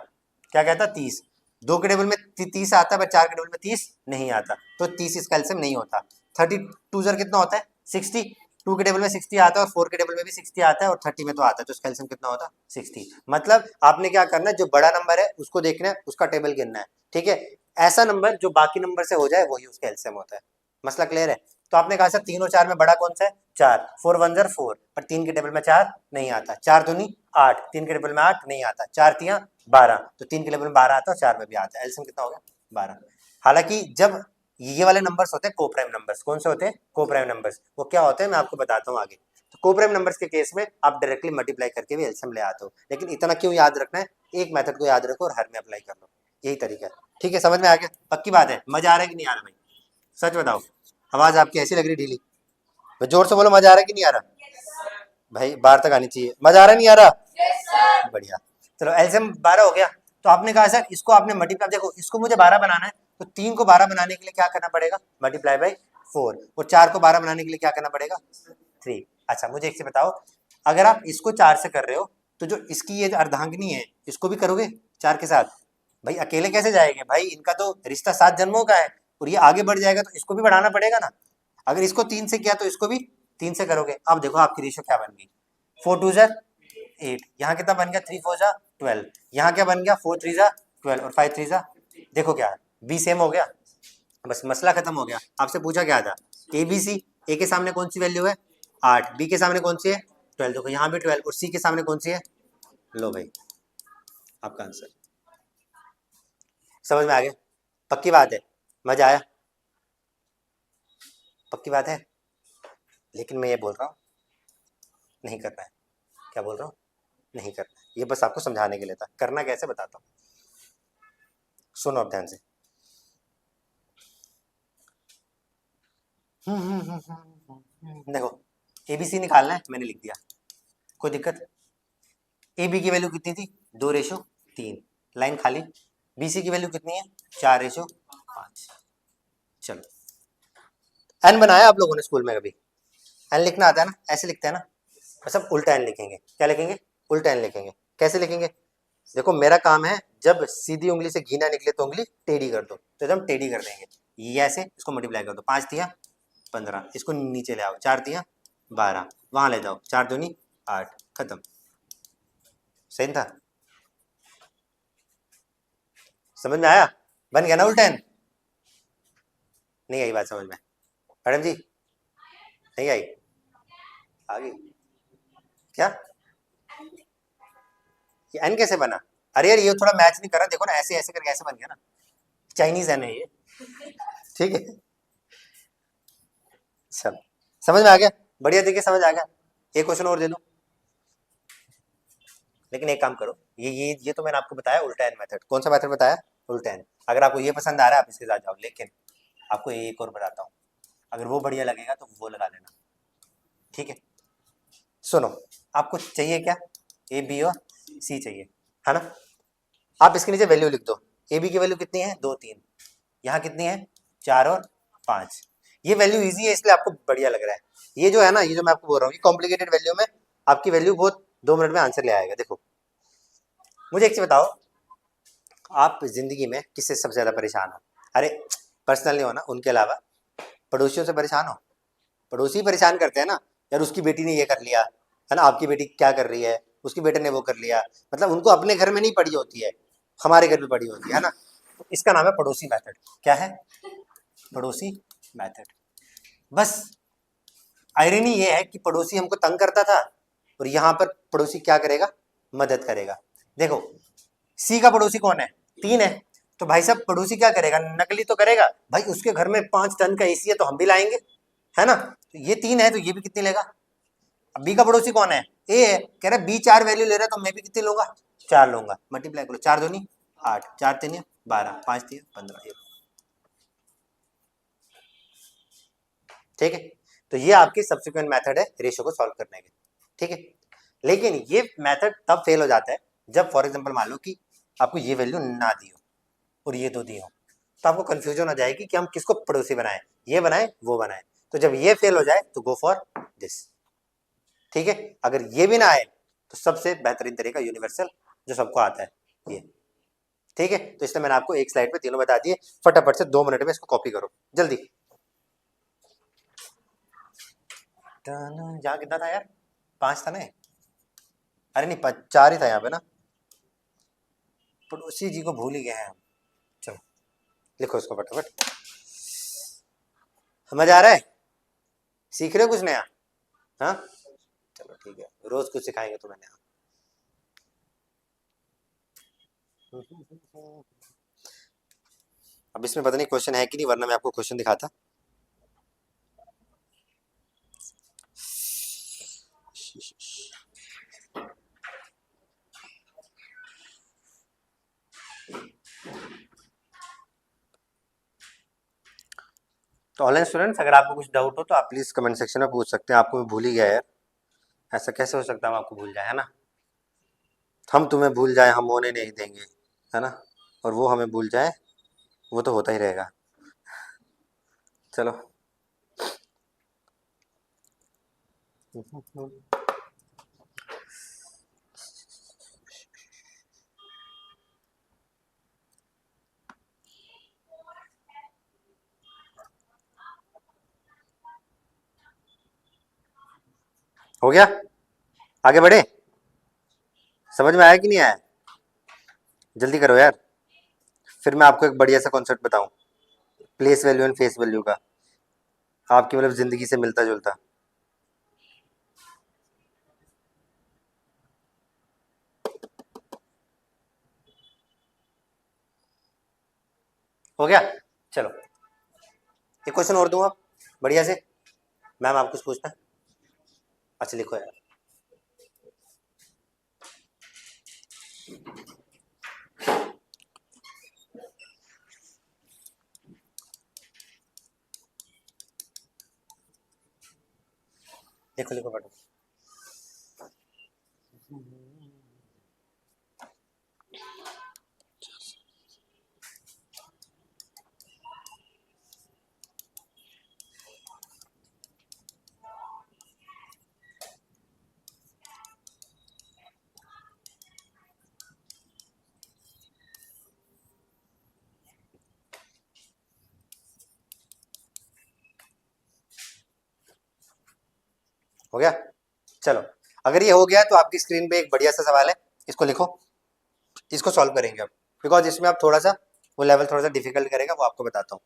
क्या कहता? 30। 2 के टेबल में 30 आता है, पर 4 के टेबल में 30 नहीं आता, तो 30 इसका एलसीएम नहीं होता। 32 जर कितना होता है? 60। 2 के टेबल में 60 आता है और 4 के टेबल में भी 60 आता है और 30 में तो आता है, तो इसका एलसीएम कितना होता? 60। मतलब आपने क्या करना है, जो बड़ा नंबर है उसको देखना है, उसका टेबल गिनना है, ठीक है। ऐसा नंबर जो बाकी नंबर से हो जाए वही उसका एलसीएम होता है। मसला क्लियर है? तो आपने कहा सर 3 और 4 में बड़ा कौन सा है? 4। 4 वन जर 4, पर 3 के टेबल में 4 नहीं आता। 4 दूनी 8, 3 के टेबल में 8 नहीं आता। 4 तियां 12, तो 3 के टेबल में 12 आता है और 4 में भी आता है। एलसीएम कितना हो गया? 12। हालांकि जब ये वाले नंबर्स होते हैं कोप्राइम नंबर्स, कौन से होते हैं? Coprime numbers. वो क्या होते हैं मैं आपको बताता हूँ आगे। तो कोप्राइम नंबर्स के केस में आप डायरेक्टली मल्टीप्लाई करके भी एलसीएम ले आते हो, लेकिन इतना क्यों याद रखना है? एक मेथड को याद रखो और हर में अप्लाई कर लो, यही तरीका है। ठीक है, समझ में आ गया? पक्की बात है? मजा आ रहा है कि नहीं आ रहा भाई? सच बताओ, आवाज आपकी ऐसी लग रही ढीली। भाई जोर से बोलो, मजा आ रहा है कि नहीं आ रहा? भाई बाहर तक आनी चाहिए। मजा आ रहा नहीं आ रहा? बढ़िया। चलो एलसीएम 12 हो गया। तो आपने कहा सर इसको आपने मल्टीप्लाई, देखो इसको मुझे 12 बनाना है, तो 3 को 12 बनाने के लिए क्या करना पड़ेगा? Multiply by 4। और 4 को 12 बनाने के लिए क्या करना पड़ेगा? 3। अच्छा मुझे एक से बताओ, अगर आप इसको 4 से कर रहे हो, तो जो इसकी ये अर्धांगिनी है इसको भी करोगे 4 के साथ? भाई अकेले कैसे जाएंगे भाई, इनका तो रिश्ता 7 जन्मों का है, और ये आगे बढ़ जाएगा तो इसको भी बढ़ाना पड़ेगा ना। अगर इसको 3 से किया तो इसको भी 3 से करोगे। अब देखो आपकी रेशियो क्या बन गई? 4 2 जार 8, यहाँ कितना बन गया? 3 4 जा 12, यहाँ क्या बन गया? 4 3 जा 12 और 5 3 जा, देखो क्या है, बी सेम हो गया। बस मसला खत्म हो गया। आपसे पूछा क्या था? ए बी सी, ए के सामने कौन सी वैल्यू है? 8, बी के सामने कौन सी है? 12, देखो यहाँ भी 12, और सी के सामने कौन सी है? लो भाई आपका आंसर। समझ में आ गया? पक्की बात है? मजा आया? पक्की बात है? लेकिन मैं ये बोल रहा हूँ नहीं करना है। क्या बोल रहा हूँ? नहीं करना है। ये बस आपको समझाने के लिए था, करना कैसे बताता हूँ, सुनो अब ध्यान से। देखो एबीसी निकालना है, मैंने लिख दिया, कोई दिक्कत? ए बी की वैल्यू कितनी थी? 2:3, लाइन खाली। बी सी की वैल्यू कितनी है? 4:5। चलो एन बनाया आप लोगों ने स्कूल में कभी? एन लिखना आता है ना? ऐसे लिखते हैं ना? बस अब उल्टा एन लिखेंगे। क्या लिखेंगे? उल्टा एन लिखेंगे। कैसे लिखेंगे? देखो मेरा काम है, जब सीधी उंगली से घी ना निकले तो उंगली टेढ़ी कर दो, तो एकदम टेढ़ी कर देंगे। ये ऐसे, इसको मल्टीप्लाई कर दो। 5 तिया 15, इसको नीचे ले आओ। 4 तिया 12, वहां ले जाओ। 4 दूनी 8, खत्म। सही था? समझ में आया? बन गया ना उल्टा एन? नहीं आई बात समझ में? मैडम जी नहीं आई? आ गई क्या? ये एन कैसे बना? अरे यार ये थोड़ा मैच नहीं कर रहा, देखो ना ऐसे ऐसे करके ऐसे बन गया ना। चाइनीज एन है ये, ठीक है। सब समझ में आ गया? बढ़िया, देखिए समझ आ गया। एक क्वेश्चन और दे दो, लेकिन एक काम करो, ये तो मैंने आपको बताया उल्टा एन मेथड। कौन सा मेथड बताया? उल्टा एन। अगर आपको ये पसंद आ रहा है आप इसके साथ जाओ, लेकिन आपको एक और बताता हूँ, अगर वो बढ़िया लगेगा तो वो लगा लेना, ठीक है। सुनो, आपको चाहिए क्या? ए बी और सी चाहिए, है ना? आप इसके नीचे वैल्यू लिख दो। ए बी की वैल्यू कितनी है? 2 3, यहाँ कितनी है? 4 और 5। ये वैल्यू इजी है इसलिए आपको बढ़िया लग रहा है। ये जो है ना, ये जो मैं आपको बोल रहा हूँ, ये कॉम्प्लिकेटेड वैल्यू में आपकी वैल्यू बहुत 2 मिनट में आंसर ले आएगा। देखो मुझे एक चीज बताओ, आप जिंदगी में किससे सबसे ज्यादा परेशान हो? अरे पर्सनल नहीं होना, उनके अलावा पड़ोसियों से परेशान हो? पड़ोसी परेशान करते हैं ना, यार उसकी बेटी ने ये कर लिया, है ना, आपकी बेटी क्या कर रही है, उसकी बेटे ने वो कर लिया। मतलब उनको अपने घर में नहीं पड़ी होती है, हमारे घर में पड़ी होती है ना। तो इसका नाम है पड़ोसी मेथड। क्या है? पड़ोसी मेथड। बस आयरनी ये है कि पड़ोसी हमको तंग करता था, और यहाँ पर पड़ोसी क्या करेगा? मदद करेगा। देखो सी का पड़ोसी कौन है? 3 है, तो भाई साहब पड़ोसी क्या करेगा? नकली तो करेगा भाई, उसके घर में 5 टन का एसी है तो हम भी लाएंगे, है ना। तो ये 3 है तो ये भी कितनी लेगा? अब बी का पड़ोसी कौन है? ए है, कह रहा है बी 4 वैल्यू ले रहा है तो मैं भी कितनी लूंगा, 4 लूंगा। मल्टीप्लाई करो, 4 दूनी 8, 4 तीन 12, 5 तीन 15। ठीक है, तो ये आपकी सब्सिक्वेंट मेथड है रेशियो को सॉल्व करने के। ठीक है, लेकिन ये मेथड तब फेल हो जाता है जब फॉर एग्जांपल मान लो कि आपको ये वैल्यू ना दी हो और ये दो दी हो, तो आपको कंफ्यूजन हो जाएगी कि हम किसको पड़ोसी बनाएं, ये बनाएं वो बनाएं। तो जब ये फेल हो जाए तो गो फॉर दिस। ठीक है, अगर ये भी ना आए तो सबसे बेहतरीन तरीका यूनिवर्सल जो सबको आता है ये। ठीक है, तो इसलिए मैंने आपको एक स्लाइड पे तीनों बता दिए, फटाफट से 2 मिनट में इसको कॉपी करो जल्दी। यहाँ कितना था यार, 5 था ना, अरे नहीं 4 ही था यहाँ पे ना, पड़ोसी जी को भूल ही गए हैं हम। चलो लिखो इसको फटाफट। समझ आ रहा है, सीख रहे हो कुछ नया? हाँ चलो ठीक है, रोज कुछ सिखाएंगे तुम्हें नया। अब इसमें पता नहीं क्वेश्चन है कि नहीं, वरना मैं आपको क्वेश्चन दिखाता। तो ऑनलाइन स्टूडेंट्स, अगर आपको कुछ डाउट हो तो आप प्लीज कमेंट सेक्शन में पूछ सकते हैं। आपको मैं भूल ही गया यार, ऐसा कैसे हो सकता है हम आपको भूल जाए, है ना? हम तुम्हें भूल जाए हम होने नहीं देंगे, है ना? और वो हमें भूल जाए, वो तो होता ही रहेगा। चलो हो गया, आगे बढ़े? समझ में आया कि नहीं आया? जल्दी करो यार, फिर मैं आपको एक बढ़िया सा कॉन्सेप्ट बताऊं, place value and face value का, आपकी मतलब जिंदगी से मिलता जुलता। हो गया, चलो एक क्वेश्चन और दूंगा बढ़िया से। मैम आप कुछ पूछना है? अच्छा लिखो यार। लिखो लिखो पढ़ो। हो गया, चलो अगर ये हो गया तो आपकी स्क्रीन पे एक बढ़िया सा सवाल है, इसको लिखो, इसको सॉल्व करेंगे अब, बिकॉज इसमें आप थोड़ा सा वो लेवल थोड़ा सा डिफिकल्ट करेगा, वो आपको बताता हूँ।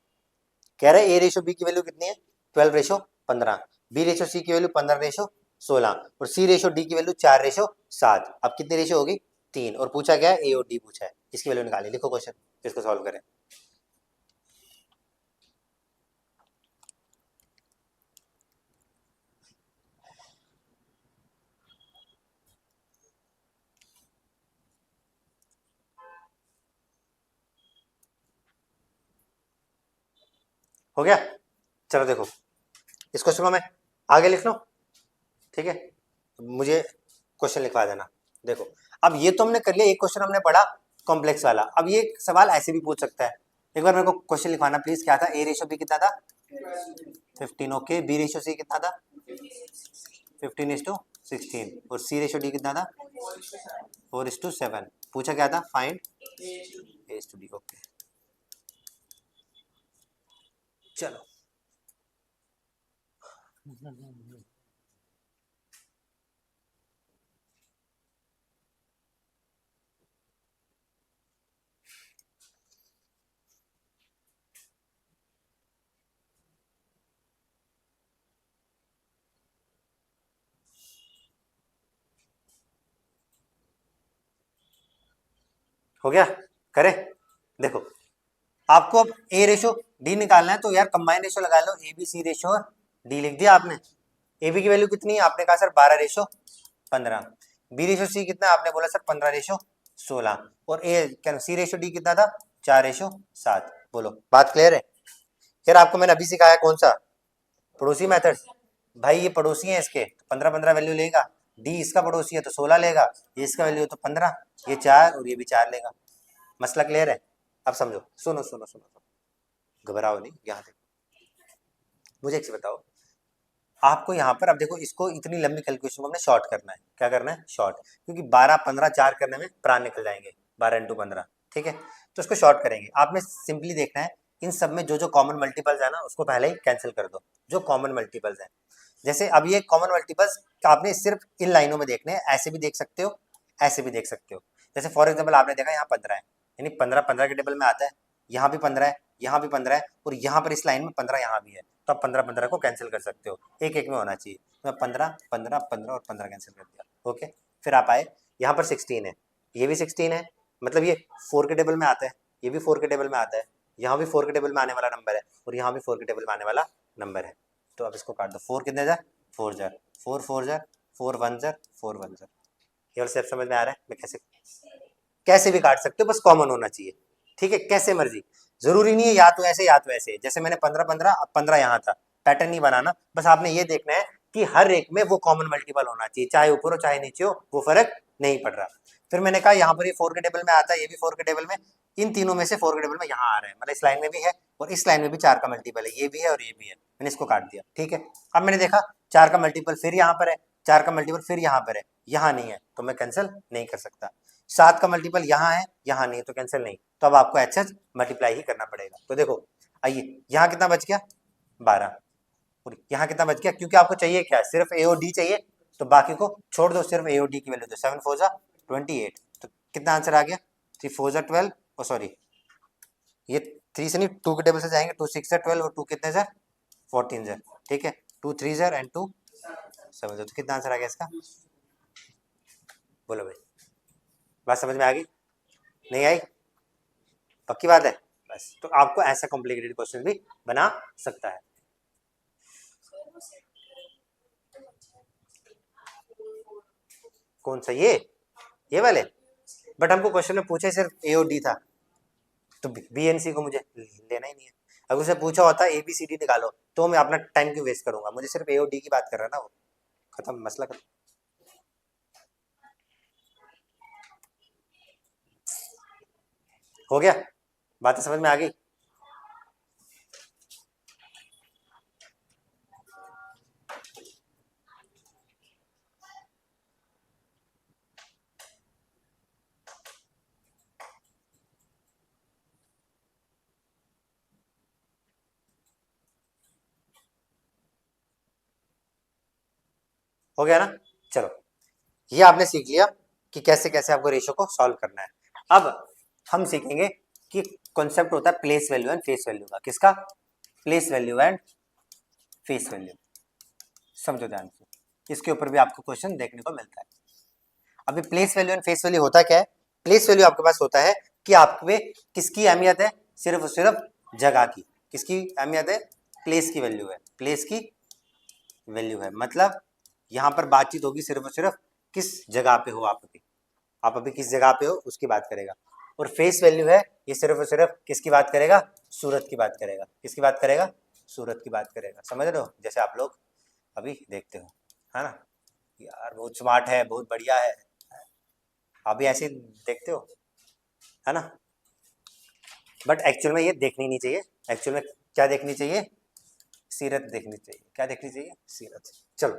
कह रहे ए रेशो बी की वैल्यू कितनी है, 12:15, बी रेशो सी की वैल्यू 15:16 और सी रेशो डी की वैल्यू 4:7। अब कितनी रेशो होगी, 3, और पूछा गया ए और डी पूछा है, इसकी वैल्यू निकाली। लिखो क्वेश्चन, इसको सॉल्व करें। हो गया, चलो देखो इस क्वेश्चन को मैं आगे लिख लो। ठीक है, मुझे क्वेश्चन लिखवा देना। देखो अब ये तो हमने कर लिया, एक क्वेश्चन हमने पढ़ा कॉम्प्लेक्स वाला। अब ये सवाल ऐसे भी पूछ सकता है, एक बार मेरे को क्वेश्चन लिखवाना प्लीज। क्या था, ए रेशो बी कितना था, 15, ओके। बी रेशो सी कितना था, 15:16, और सी रेशो डी कितना था, 4:7। पूछा क्या था, find a to d, okay. चलो हो गया, करें। देखो आपको अब ए रेशो डी निकालना है, तो यार कंबाइन रेशो लगा लो, ए बी सी रेशो और डी लिख दिया आपने। ए बी की वैल्यू कितनी है, आपने कहा सर 12:16, 15। बी रेशो सी कितना आपने बोला सर 15:16। और ए क्या सी रेशो डी कितना था 4:7। बोलो बात क्लियर है। यार आपको मैंने अभी सिखाया कौन सा पड़ोसी मेथड। भाई ये पड़ोसी है इसके, तो 15 वैल्यू लेगा। डी इसका पड़ोसी है तो 16 लेगा, ये इसका वैल्यू है तो 15, ये 4 और ये भी 4 लेगा। मसला क्लियर है। अब समझो, सुनो सुनो सुनो सुनो, घबराओ नहीं। यहाँ देखो, मुझे एक से बताओ, आपको यहाँ पर अब देखो इसको इतनी लंबी कैलकुलेशन को हमने शॉर्ट करना है। क्या करना है शॉर्ट, क्योंकि 12 15 4 करने में प्राण निकल जाएंगे, 12 × 15। ठीक है, तो इसको शॉर्ट करेंगे। आपने सिंपली देखना है इन सब में जो जो कॉमन मल्टीपल्स है ना उसको पहले ही कैंसिल कर दो, जो कॉमन मल्टीपल्स हैं। जैसे अब ये कॉमन मल्टीपल्स आपने सिर्फ इन लाइनों में देखने हैं, ऐसे भी देख सकते हो, ऐसे भी देख सकते हो। जैसे फॉर एग्जाम्पल आपने देखा यहाँ 15 है, यानी 15 15 के टेबल में आता है, यहाँ भी 15 है, यहाँ भी 15 है, और यहाँ पर इस लाइन में 15 यहाँ भी है, तो आप 15 15 को कैंसिल कर सकते हो, एक एक में होना चाहिए। तो 15 15 15 और 15 कैंसिल कर दिया। ओके, फिर आप आए यहाँ पर 16 है, ये भी 16 है, मतलब ये 4 के टेबल में आता है, ये भी 4 के टेबल में आता है, यहाँ भी 4 के टेबल में आने वाला नंबर है, और यहाँ भी 4 के टेबल में आने वाला नंबर है। तो अब इसको काट दो, 4 कितने jar 4 jar, 4 4 jar, 4 1 jar, 4 1 jar. केवल स्टेप समझ में आ रहा है। मैं कैसे कैसे भी काट सकते हो, बस कॉमन होना चाहिए। ठीक है, कैसे मर्जी, जरूरी नहीं है या तो ऐसे या तो ऐसे। जैसे मैंने 15 15 अब 15 यहाँ था, पैटर्न नहीं बनाना, बस आपने ये देखना है कि हर एक में वो कॉमन मल्टीपल होना चाहिए, चाहे ऊपर हो चाहे नीचे हो, वो फर्क नहीं पड़ रहा। फिर मैंने कहा यहाँ पर ये 4 के टेबल में आता है, ये भी 4 के टेबल में, इन तीनों में से 4 के टेबल में यहाँ आ रहा है, मतलब इस लाइन में भी है और इस लाइन में भी 4 का मल्टीपल है, ये भी है और ये भी है, मैंने इसको काट दिया। ठीक है, अब मैंने देखा 4 का मल्टीपल फिर यहाँ पर है, 4 का मल्टीपल फिर यहाँ पर है, यहाँ नहीं है, तो मैं कैंसिल नहीं कर सकता। 7 का मल्टीपल यहाँ है, यहाँ नहीं है, तो कैंसिल नहीं। तो अब आपको एच एच मल्टीप्लाई ही करना पड़ेगा। तो देखो आइए, यहाँ कितना बच गया 12, और यहाँ कितना बच गया, क्योंकि आपको चाहिए क्या, सिर्फ ए और डी चाहिए, तो बाकी को छोड़ दो, सिर्फ ए और डी की वैल्यू दो। 7 4 जा 28, तो कितना आंसर आ गया, 3 4 जा 12, ओ सॉरी ये 3 से नहीं 2 के टेबल से जाएंगे, 2 6 जा 12 और 2 कितने जा 14 जा। ठीक है, 2 3 जा एंड 2 7, तो कितना आंसर आ गया इसका, बोलो भाई। बात समझ में आ गई, नहीं आई, पक्की बात है। बस तो आपको ऐसा कॉम्प्लिकेटेड क्वेश्चन भी बना सकता है। कौन सा, ये वाले, बट हमको क्वेश्चन में पूछे सिर्फ ए और डी था, तो बी एन सी को मुझे लेना ही नहीं है। अगर उसे पूछा होता ए बी सी डी निकालो, तो मैं अपना टाइम क्यों वेस्ट करूंगा, मुझे सिर्फ ए और डी की बात कर रहा ना वो, खत्म मसला खत्म। हो गया, बातें समझ में आ गई। हो गया ना, चलो ये आपने सीख लिया कि कैसे कैसे आपको रेशो को सॉल्व करना है। अब हम सीखेंगे कि कॉन्सेप्ट होता है place value and face value का। किसका, place value and face value. समझो ध्यान से, इसके ऊपर भी आपको क्वेश्चन देखने को मिलता है। अभी place value and face value होता क्या है, प्लेस वैल्यू आपके पास होता है कि आपके किसकी अहमियत है, सिर्फ और सिर्फ जगह की। किसकी अहमियत है, प्लेस की वैल्यू है, प्लेस की वैल्यू है, मतलब यहाँ पर बातचीत होगी सिर्फ और सिर्फ किस जगह पे हो आप अभी किस जगह पे हो उसकी बात करेगा। और फेस वैल्यू है, ये सिर्फ और सिर्फ किसकी बात करेगा, सूरत की बात करेगा। किसकी बात करेगा, सूरत की बात करेगा। समझ रहे हो, जैसे आप लोग अभी देखते हो, है ना, यार बहुत स्मार्ट है, बहुत बढ़िया है, आप भी ऐसे देखते हो, है ना, बट एक्चुअल में ये देखनी नहीं चाहिए। एक्चुअल में क्या देखनी चाहिए, सीरत देखनी चाहिए। क्या देखनी चाहिए, सीरत। चलो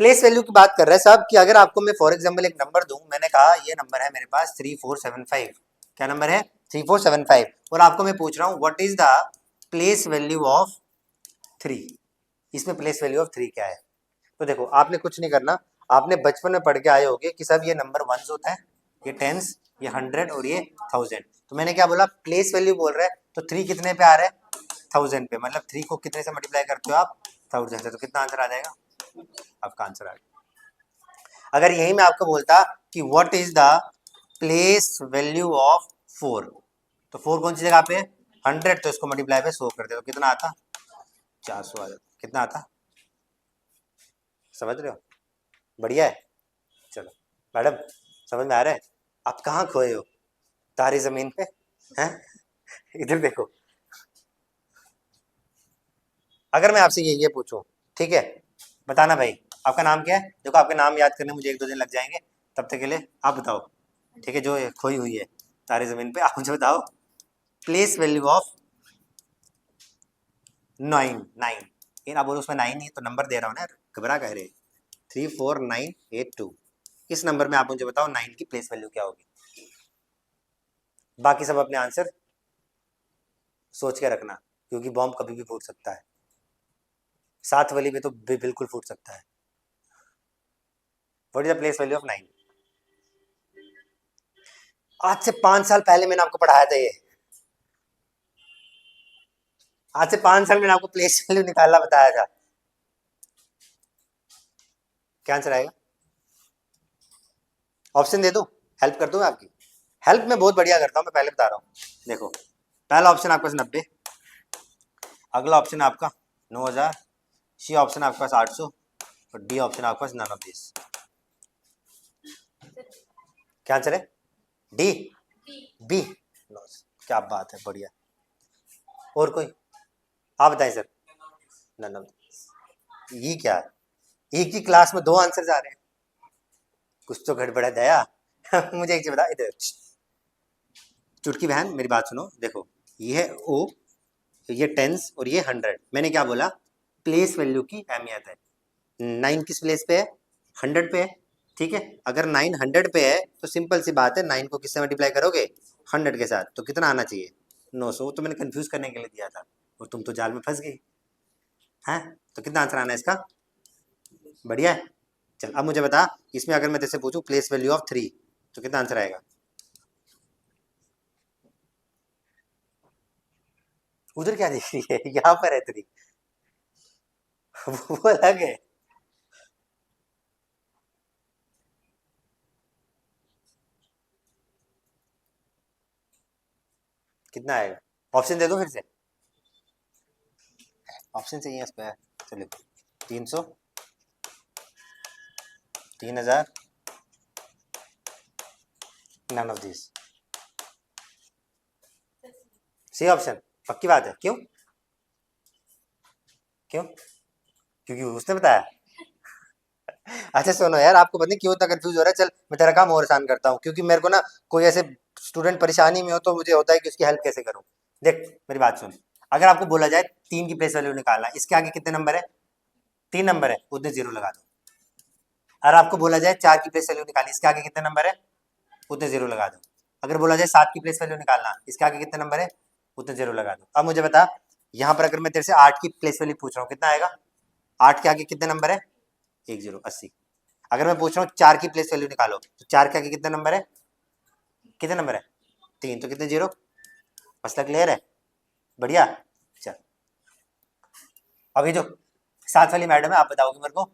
प्लेस वैल्यू की बात कर रहे हैं साहब, कि अगर आपको मैं फॉर एग्जांपल एक नंबर दूं, मैंने कहा ये नंबर है मेरे पास 3475, क्या नंबर है 3475, और आपको मैं पूछ रहा हूं what is the place value of 3, इसमें प्लेस वैल्यू ऑफ 3 क्या है। तो देखो आपने कुछ नहीं करना, आपने बचपन में पढ़ के आए होगे कि सब ये नंबर वंस होता है, ये टेंस, ये 100 और ये 1000। तो मैंने क्या बोला, प्लेस वैल्यू बोल रहा है, तो 3 कितने पे आ रहा है 1000 पे, मतलब 3 को कितने से मल्टीप्लाई करते हो आप 1000 से, तो कितना आंसर आ जाएगा, आपका आंसर आ गया। अगर यही मैं आपको बोलता कि what is the place value of 4, तो 4 कौन सी जगह पे है 100, तो इसको मल्टीप्लाई पे 100 करते, तो कितना आता 400 आ जाता। कितना आता, समझ रहे हो, बढ़िया है। मैडम समझ में आ रहा है? आप कहाँ खोए हो? तारी जमीन पे हैं? इधर देखो। अगर मैं आपसे ये पूछूं, ठीक है, बताना भाई आपका नाम क्या है? देखो आपके नाम याद करने मुझे 1-2 दिन लग जाएंगे, तब तक के लिए आप बताओ, ठीक है, जो ये खोई हुई है तारे जमीन पे, आप मुझे बताओ प्लेस वैल्यू ऑफ 9। इन आप बोलो उसमें 9 ही तो नंबर दे रहा हूँ ना यार, घबरा कह रहे। 34982, इस नंबर में आप मुझे बताओ 9 की प्लेस वैल्यू क्या होगी। बाकी सब अपने आंसर सोच के रखना, क्योंकि बॉम्ब कभी भी फूट सकता है, 7 वाली में तो बिल्कुल फूट सकता है। What is the place value of 9? आज से 5 साल पहले मैंने आपको पढ़ाया था ये। आज से 5 साल मैंने आपको प्लेस वैल्यू निकालना बताया था। क्या आंसर आएगा? ऑप्शन दे दो, हेल्प कर दूं मैं आपकी? हेल्प मैं बहुत बढ़िया करता हूं, मैं पहले बता रहा हूं। देखो पहला ऑप्शन आपके पास 90, अगला ऑप्शन आपका 9000, सी ऑप्शन आपके पास 800 और डी ऑप्शन आपके पास नन ऑफ दिस। क्या आंसर है? D, B. क्या बात है, बढ़िया। और कोई? आप बताएं सर। None of this. ये क्या है? एक ही क्लास में 2 आंसर आ रहे हैं, कुछ तो गड़बड़ है दया। मुझे एक चीज बता इधर, चुटकी बहन मेरी बात सुनो। देखो ये है ओ, ये टेंस और ये 100। मैंने क्या बोला? प्लेस वैल्यू की अहमियत है। 9 किस प्लेस पे है? 100 पे है, ठीक है। अगर 9 100 पे है तो सिंपल सी बात है, 9 को किससे मल्टीप्लाई करोगे? 100 के साथ, तो कितना आना चाहिए? 900। तो मैंने कंफ्यूज करने के लिए दिया था और तुम तो जाल में फंस गई हैं। तो कितना आंसर आना है इसका? बढ़िया है। चल अब मुझे बता, इसमें अगर मैं तेरे पूछूं प्लेस वैल्यू ऑफ 3, तो कितना आंसर आएगा? उधर क्या दिख रही है? यहाँ पर है 3। वो अलग है। कितना आएगा? ऑप्शन दे दो फिर से। ऑप्शन चाहिए इस पे? चलो 300, 3000, none of this. C option पक्की बात है? क्यों? क्यों? क्योंकि उसने बताया। अच्छा सुनो यार, आपको पता नहीं क्यों इतना कंफ्यूज हो रहा है। चल मैं तेरा काम और आसान करता हूँ, क्योंकि मेरे को ना कोई ऐसे स्टूडेंट परेशानी में हो तो मुझे होता है कि उसकी हेल्प कैसे करूँ। देख मेरी बात सुन, अगर आपको बोला जाए 3 की प्लेस वैल्यू निकालना, इसके आगे कितने नंबर है? 3 नंबर है, उतने जीरो लगा दो। अगर आपको बोला जाए 4 की प्लेस वैल्यू निकालनी, इसके आगे कितने नंबर है? उतने जीरो लगा दो। अगर बोला जाए 7 की प्लेस वैल्यू निकालना, इसके आगे कितने नंबर है? उतने जीरो लगा दो। अब मुझे बता, यहाँ पर अगर मैं तेरे से 8 की प्लेस वैल्यू पूछ रहा हूँ, कितना आएगा? 8 के आगे कितने नंबर है? 10, 80। अगर मैं पूछ रहा हूँ 4 की प्लेस वैल्यू निकालो, तो 4 के आगे कितने नंबर है? कितने नंबर है? 3, तो कितने जीरो? मसला क्लियर है? बढ़िया। चल अभी जो 7 वाली मैडम है, आप बताओगे मेरे को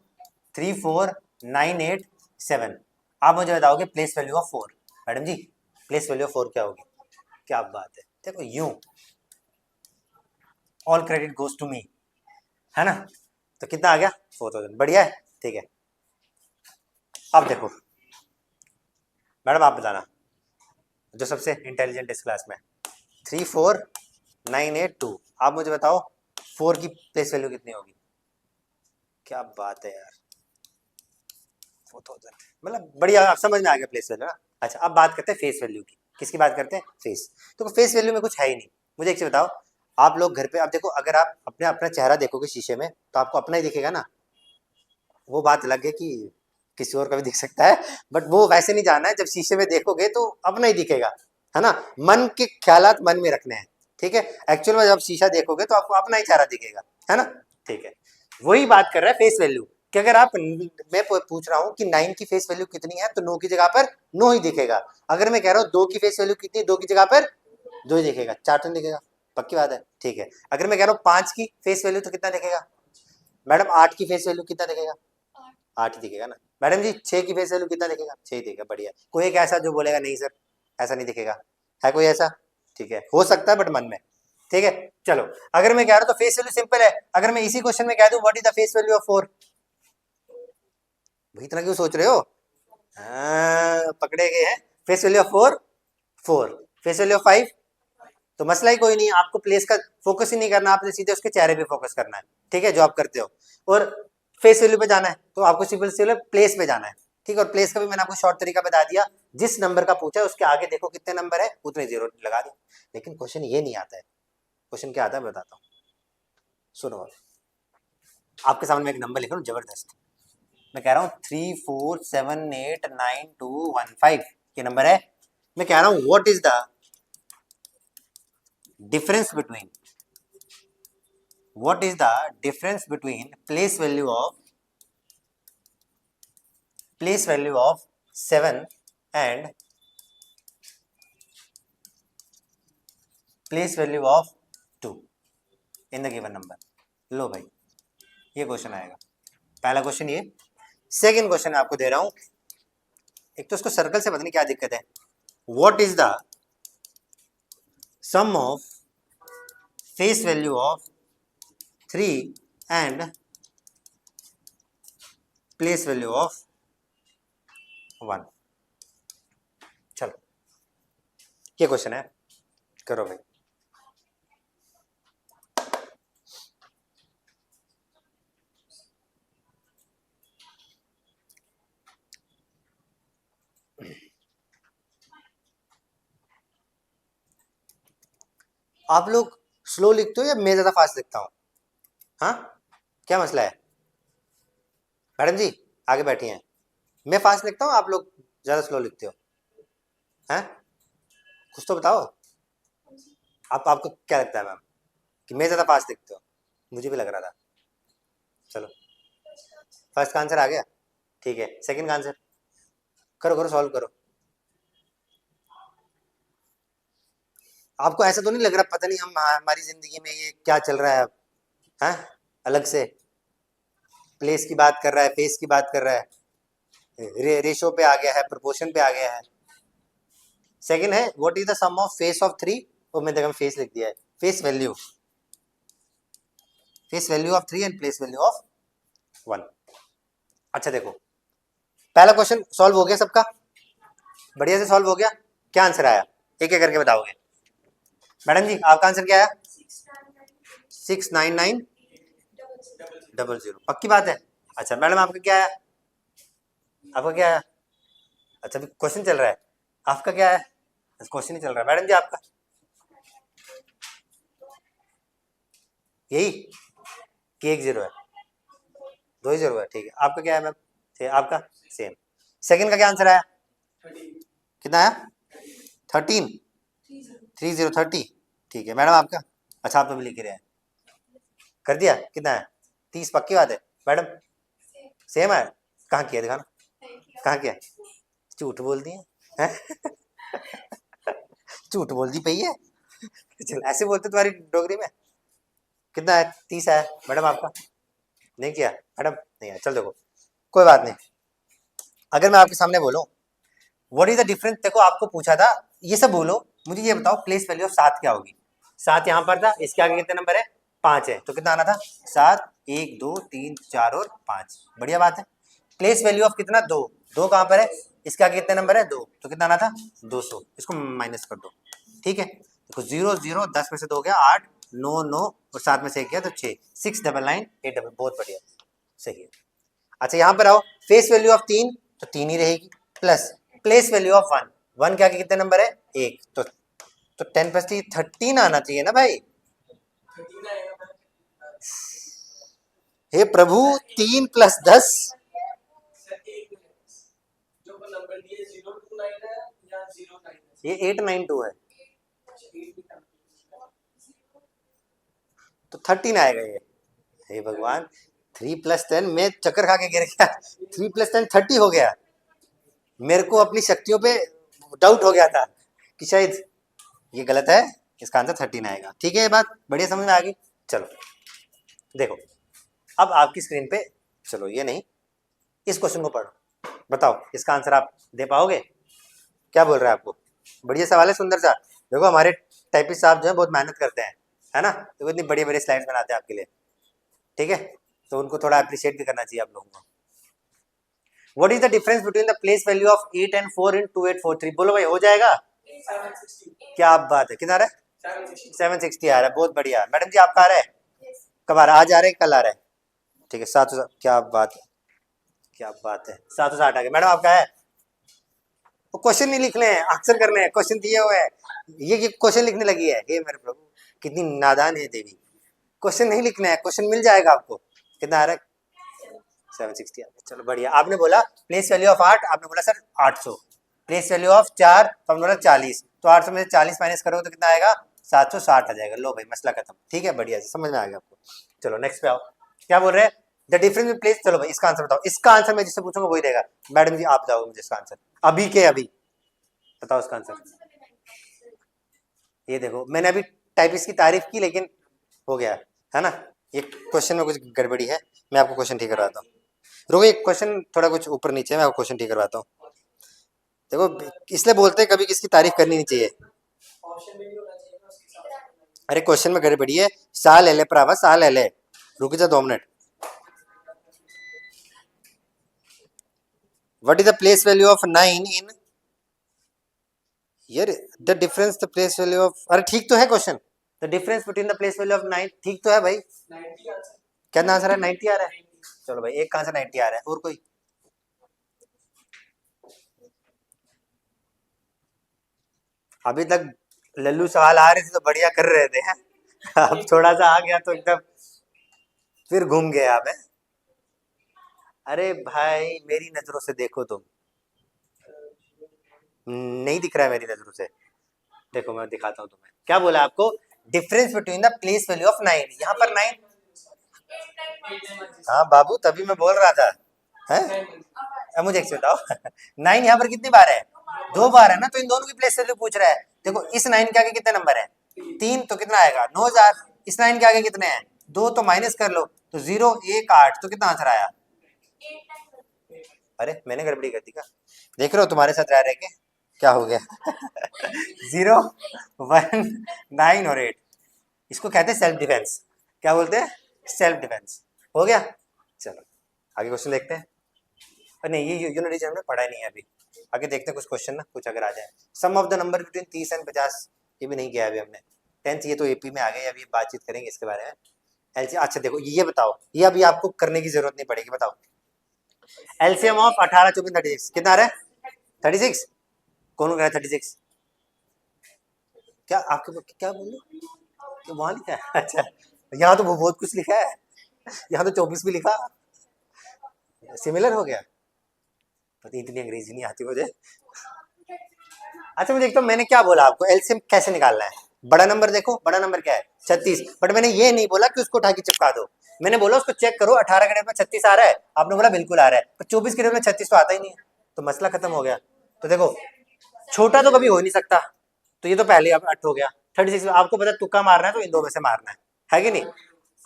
34987, आप मुझे बताओगे place value of 4। Madam ji place value of 4 क्या होगी? क्या बात है, देखो यूं, all credit goes to me, है ना? तो कितना आ गया? 4000। बढ़िया है, ठीक है। अब देखो मैडम आप बताना, जो सबसे इंटेलिजेंट इस क्लास में, 34982, आप मुझे बताओ 4 की प्लेस वैल्यू कितनी होगी? क्या बात है यार, 4000। मतलब बढ़िया, आप समझ में आ गया प्लेस वैल्यू ना। अच्छा अब बात करते हैं फेस वैल्यू की। किसकी बात करते हैं? फेस। तो फेस वैल्यू में कुछ है ही नहीं। मुझे एक चीज बताओ, आप लोग घर पे अब देखो, अगर आप अपने अपना चेहरा देखोगे शीशे में तो आपको अपना ही दिखेगा ना। वो बात अलग है कि किसी और का भी दिख सकता है, बट वो वैसे नहीं जाना है। जब शीशे में देखोगे तो अपना ही दिखेगा, है ना? मन के ख्यालात मन में रखने हैं, ठीक है। एक्चुअल में जब शीशा देखोगे तो आपको अपना ही चेहरा दिखेगा, है ना? ठीक है, वही बात कर रहा है फेस वैल्यू कि अगर आप, मैं पूछ रहा हूँ कि 9 की फेस वैल्यू कितनी है, तो 9 की जगह पर 9 ही दिखेगा। अगर मैं कह रहा हूँ 2 की फेस वैल्यू कितनी है, 2 की जगह पर 2 ही दिखेगा, 4 तो नहीं दिखेगा। पक्की बात है, ठीक है। अगर मैं कह रहा हूँ 5 की फेस वैल्यू, तो कितना दिखेगा? मैडम 8 की फेस वैल्यू कितना दिखेगा? 8 ही दिखेगा ना। मैडम जी 6 की फेस वैल्यू कितना दिखेगा? 6 ही दिखेगा। बढ़िया। कोई एक ऐसा जो बोलेगा नहीं सर ऐसा नहीं दिखेगा? है कोई ऐसा? ठीक है, हो सकता है बट मन में, ठीक है। चलो अगर मैं कह रहा हूं तो फेस वैल्यू सिंपल है। अगर मैं इसी क्वेश्चन में कह दूं what is the face value of 4, वही इतना क्यों सोच रहे हो? हाँ, पकड़े गए हैं। Face value of 4 4, face value of 5, तो मसला ही कोई नहीं, आपको प्लेस का फोकस ही नहीं करना, आपने सीधे उसके चेहरे पे फोकस करना है, ठीक है, जो आप करते हो। और फेस वैल्यू पे जाना है तो आपको सिर्फ प्लेस पे जाना है, ठीक है। और प्लेस का भी मैंने आपको शॉर्ट तरीका बता दिया, जिस नंबर का पूछा है उसके आगे देखो कितने नंबर है, उतने जीरो लगा दिया। लेकिन क्वेश्चन ये नहीं आता है, क्वेश्चन क्या आता है बताता हूँ, सुनो। आपके सामने मैं एक नंबर लिख रहा हूँ जबरदस्त, मैं कह रहा हूँ 34789215, ये नंबर है। मैं कह रहा हूँ what is the difference between what is the difference between place value of 7 and place value of 2 in the given number। लो भाई, ये क्वेश्चन आएगा, पहला क्वेश्चन ये। सेकंड क्वेश्चन आपको दे रहा हूं, एक तो उसको सर्कल से पता नहीं क्या दिक्कत है। What is the sum of face value of 3 and place value of 1। चलो ये क्वेश्चन है, करो भाई। आप लोग स्लो लिखते हो या मैं ज्यादा फास्ट लिखता हूँ? हाँ, क्या मसला है? मैडम जी आगे बैठी हैं, मैं फास्ट लिखता हूँ, आप लोग ज्यादा स्लो लिखते हो? हैं, कुछ तो बताओ। आपको क्या लगता है मैम कि मैं ज्यादा फास्ट लिखते हो? मुझे भी लग रहा था। चलो फर्स्ट का आंसर आ गया, ठीक है। सेकंड का आंसर करो, करो सॉल्व करो। आपको ऐसा तो नहीं लग रहा पता नहीं हम हमारी जिंदगी में ये क्या चल रहा है? हैं, अलग से प्लेस की बात कर रहा है, फेस की बात कर रहा है, रेशो पे आ गया है, प्रोपोर्शन पे आ गया है। सेकंड है what is the sum of face of 3, वो मैं देखा फेस लिख दिया है, face value of 3 and place value of 1। अच्छा देखो, पहला क्वेश्चन सॉल्व हो गया सबका, बढ़िया से सॉल्व हो गया। क्या आंसर आया एक एक करके बताओगे? मैडम जी आपका आंसर क्या आया? 69900, पक्की बात है? अच्छा मैडम आपका क्या आया? आपका क्या आया? अच्छा अभी क्वेश्चन चल रहा है, आपका क्या है? क्वेश्चन ही चल रहा है। मैडम जी आपका यही कि 1 0 है, 2 0 है, ठीक है। आपका क्या है मैम? आपका सेम। सेकंड का क्या आंसर आया? कितना आया? 13, 3030, ठीक है। मैडम आपका? अच्छा आप तो भी लिख रहे हैं, कर दिया, कितना है? 30, पक्की बात है? मैडम सेम है? कहाँ किया दिखाना, कहाँ किया? झूठ बोल दिए हैं? झूठ बोल दी पई है। चल ऐसे बोलते तुम्हारी डोगरी में। कितना है? 30 है मैडम आपका? नहीं किया मैडम? नहीं है, चल देखो कोई बात नहीं। अगर मैं आपके सामने बोलूं व्हाट इज द डिफरेंस, देखो आपको पूछा था ये सब बोलो, मुझे ये बताओ प्लेस वैल्यू ऑफ 7 क्या होगी? 7 यहाँ पर था, इसके आगे कितने नंबर है? 5 है, तो कितना आना था? 7, 1 2 3 4 और 5, बढ़िया बात है। प्लेस वैल्यू ऑफ कितना? 2, 2 कहाँ पर है? इसके आगे कितने नंबर है? 2, तो कितना आना था? 200, इसको माइनस कर दो, ठीक है। देखो 0 0, 10 में से 2 गया 8, 9 9 और 7 में से 1 गया तो 6, 699 बहुत बढ़िया, सही है। अच्छा यहाँ पर आओ, फेस वैल्यू ऑफ 3 तो 3 ही रहेगी, प्लस प्लेस वैल्यू ऑफ 1, 1 के आगे कितने नंबर है? 1, तो 10 प्लस 3 13 आना चाहिए ना भाई। हे प्रभु, 3 + 10, ये 892 है, तो 13 आएगा ये। हे भगवान, 3 + 10, मैं चक्कर खा के गिर गया। 3 + 10 30 हो गया, मेरे को अपनी शक्तियों पे डाउट हो गया था कि शायद ये गलत है, इसका आंसर 13 आएगा, ठीक है। ये बात बढ़िया समझ में आ गई। चलो देखो अब आपकी स्क्रीन पे, चलो ये नहीं, इस क्वेश्चन को पढ़ो, बताओ इसका आंसर आप दे पाओगे? क्या बोल रहा है आपको? बढ़िया सवाल है, सुंदर सा। देखो हमारे टाइपिस्ट साहब जो है बहुत मेहनत करते हैं, है ना, तो इतनी बड़ी बड़ी स्लाइड्स बनाते हैं आपके लिए, ठीक है, तो उनको थोड़ा अप्रिशिएट भी करना चाहिए आप लोगों को। What is the difference between the place value of 8 and 4 इन 2843? बोलो भाई, हो जाएगा? 760। क्या बात है, कितना आ रहा है? 760 आ रहा है, बहुत बढ़िया। मैडम जी आपका आ रहा है? कब आ रहा है? आज आ रहा है, कल आ रहा है? ठीक है, 700। क्या बात है, क्या बात है, 760 आ गया। मैडम आपका है? वो क्वेश्चन नहीं लिखने हैं, आंसर करने हैं, क्वेश्चन दिए हुए हैं। ये क्वेश्चन लिखने लगी है, हे मेरे प्रभु, कितनी नादान है देवी। क्वेश्चन नहीं लिखना है, क्वेश्चन मिल जाएगा आपको। कितना आ रहा है? 760 आ गया। चलो बढ़िया। आपने बोला प्लेस वैल्यू ऑफ 8, आपने बोला सर 800। प्लेस वैल्यू ऑफ 4, तो हमने बोला 40। तो 800 में से 40 माइनस करोगे तो कितना आएगा? 760 आ जाएगा। लो भाई, मसला खत्म। ठीक है, बढ़िया से समझ में आ गया आपको। चलो नेक्स्ट पे आओ। क्या बोल रहे हैं? The difference in place. चलो भाई, इसका आंसर बताओ। इसका आंसर मैं जिससे पूछूंगा वही देगा। मैडम जी आप बताओगे मुझे इसका आंसर, अभी के अभी बताओ इसका आंसर। ये देखो, मैंने अभी टाइप इसकी तारीफ की लेकिन हो गया है ना। ये क्वेश्चन में कुछ गड़बड़ी है, मैं आपको क्वेश्चन ठीक करवाता हूँ। रुको, एक क्वेश्चन थोड़ा कुछ ऊपर नीचे है, मैं आपको क्वेश्चन ठीक करवाता हूँ। देखो, इसलिए बोलते हैं कभी किसकी तारीफ करनी नहीं चाहिए। अरे क्वेश्चन में गड़बड़ी है। सा ले ले भरावा, सा ले ले। रुक जा 2 minute. What is the place value of 9 इन, यार the difference the place value of, अरे ठीक तो है question. The difference between the place value of 9, ठीक तो है भाई। 90 आंसर। क्या आंसर है? 90 आ रहा है। चलो भाई, एक कहां से 90 आ रहा है, और कोई? अभी तक लल्लू सवाल आ रहे थे तो बढ़िया कर रहे थे हैं? अब थोड़ा सा आ गया तो एकदम फिर घूम गए आप हैं? अरे भाई, मेरी नजरों से देखो तुम। नहीं दिख रहा है मेरी नजरों से। देखो मैं दिखाता हूँ तुम्हें, क्या बोला आपको? Difference between the place value of 9, यहाँ पर 9। हाँ बाबू, तभी मैं बोल रहा था। है? अब मुझे एक चीज बताओ। 9 यहाँ पर कितनी बार है? 2 बार है ना, तो इन दोनों की प्लेस वैल्यू पूछ रहा है। देखो, इस 9 के आगे कितने नंबर है? 3, तो कितना आएगा? 9000। इस 9 के आगे कितने हैं? 2, तो माइनस कर लो, तो 0 1 8, तो कितना आंसर आया? अरे मैंने गड़बड़ी कर दी क्या? देख रहे हो तुम्हारे साथ रह रहे के क्या हो गया? 0 1 9 और 8, इसको कहते हैं सेल्फ डिफेंस। क्या बोलते हैं? Self defence. हो गया। चलो आगे क्वेश्चन देखते हैं। नहीं, ये यूनिट हमने पढ़ा नहीं है अभी। आगे देखते हैं कुछ क्वेश्चन ना, कुछ अगर आ जाए। Sum of the number between 30 and 50, ये भी नहीं किया अभी हमने। 10th ये तो एपी में आ गए, अभी बातचीत करेंगे इसके बारे में। एलसी, अच्छा देखो ये बताओ, ये अभी आपको करने की जरूरत नहीं पड़ेगी। बताओ एलसीएम ऑफ 18 24 36 कितना आ रहा है? 36। कौन कह रहा है 36? क्या आपके क्या बोले? वहां लिखा है? अच्छा, यहाँ तो बहुत कुछ लिखा है, यहाँ तो 24 भी लिखा। सिमिलर हो गया। पता इतनी अंग्रेजी नहीं आती मुझे। अच्छा मुझे एक तो मैंने क्या बोला आपको, एलसीएम कैसे निकालना है? बड़ा नंबर देखो, बड़ा नंबर क्या है? 36। बट मैंने ये नहीं बोला कि उसको उठा के चिपका दो। मैंने बोला उसको चेक करो, 18 के डेट में 36 आ रहा है। आपने बोला बिल्कुल आ रहा है, पर 24 के डेट में 36 तो आता ही नहीं है। तो मसला खत्म हो गया। तो देखो, छोटा तो कभी हो ही नहीं सकता, तो ये तो पहले अब 8 हो गया। 36 आपको पता तुक्का मारना है तो इन दो में से मारना है कि नहीं?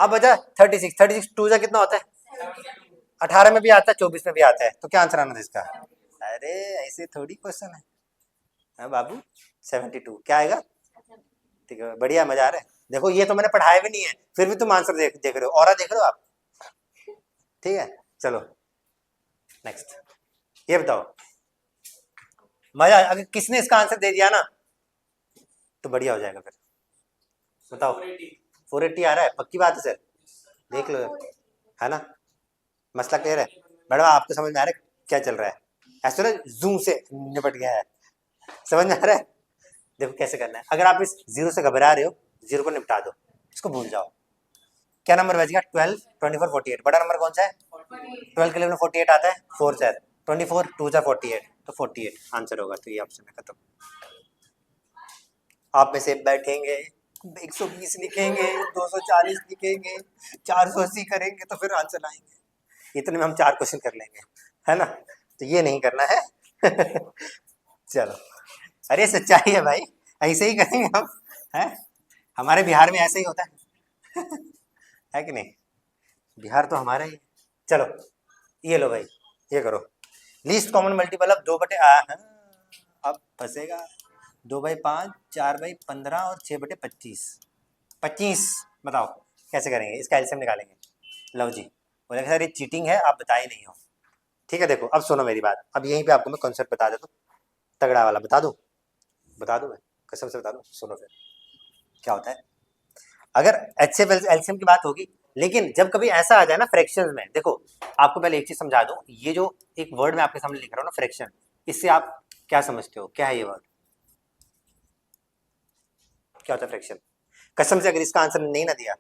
अब बचा 36। 36 टू जा कितना होता है? 18 में भी आता है, 24 में भी आता है, तो क्या आंसर आना था इसका? अरे ऐसे थोड़ी क्वेश्चन है। हाँ बाबू, 72 क्या आएगा? ठीक है, बढ़िया, मजा आ रहा है। देखो ये तो मैंने पढ़ाया भी नहीं है, फिर भी तुम आंसर देख रहे हो, और देख रहे हो आप। ठीक है, चलो नेक्स्ट। ये बताओ, मजा अगर किसने इसका आंसर दे दिया ना तो बढ़िया हो जाएगा। फिर बताओ, 480 आ रहा है? पक्की बात है सर? देख लो, है ना? मसला क्लियर है? मैडम आपको समझ में आ रहा है क्या चल रहा है? ऐसा ना जूम से निपट गया है, समझ में आ रहा है? देखो कैसे करना है। अगर आप इस 0 से घबरा रहे हो, 0 को निपटा दो, इसको भूल जाओ। क्या नंबर बचेगा? 12 24 48। बड़ा नंबर कौन सा है? 12 के लिए 48 आता है, 4 4 24 2 जा 48, तो 48 आंसर होगा। तो ये ऑप्शन है, खत्म। आप में से बैठेंगे 120 लिखेंगे, 240 लिखेंगे, 480 करेंगे तो फिर आंसर आएंगे। इतने में हम 4 क्वेश्चन कर लेंगे, है ना? तो ये नहीं करना है। चलो, अरे सच्चाई है भाई, ऐसे ही करेंगे हम, है? हमारे बिहार में ऐसे ही होता है। है कि नहीं? बिहार तो हमारा ही है। चलो ये लो भाई, ये करो। लीस्ट कॉमन मल्टीपल ऑफ 2 बटे अब फंसेगा। 2/5, 4/15 और 6/25। 25 बताओ कैसे करेंगे? इसका एलसीएम निकालेंगे। लो जी, बोले सर ये चीटिंग है, आप बताए नहीं हो। ठीक है, देखो अब सुनो मेरी बात, अब यहीं पे आपको मैं कॉन्सेप्ट बता देता हूँ, तगड़ा वाला बता दूं मैं, कसम से बता दूं, सुनो फिर क्या होता है। अगर एचसीएफ एलसीएम की बात होगी, लेकिन जब कभी ऐसा आ जाए ना फ्रैक्शंस में, देखो आपको पहले एक चीज समझा दूं, ये जो एक वर्ड मैं आपके सामने लिख रहा हूँ ना फ्रैक्शन, इससे आप क्या समझते हो, क्या है ये वर्ड, क्या होता है फ्रैक्शन? कसम से अगर इसका आंसर नहीं ना दिया,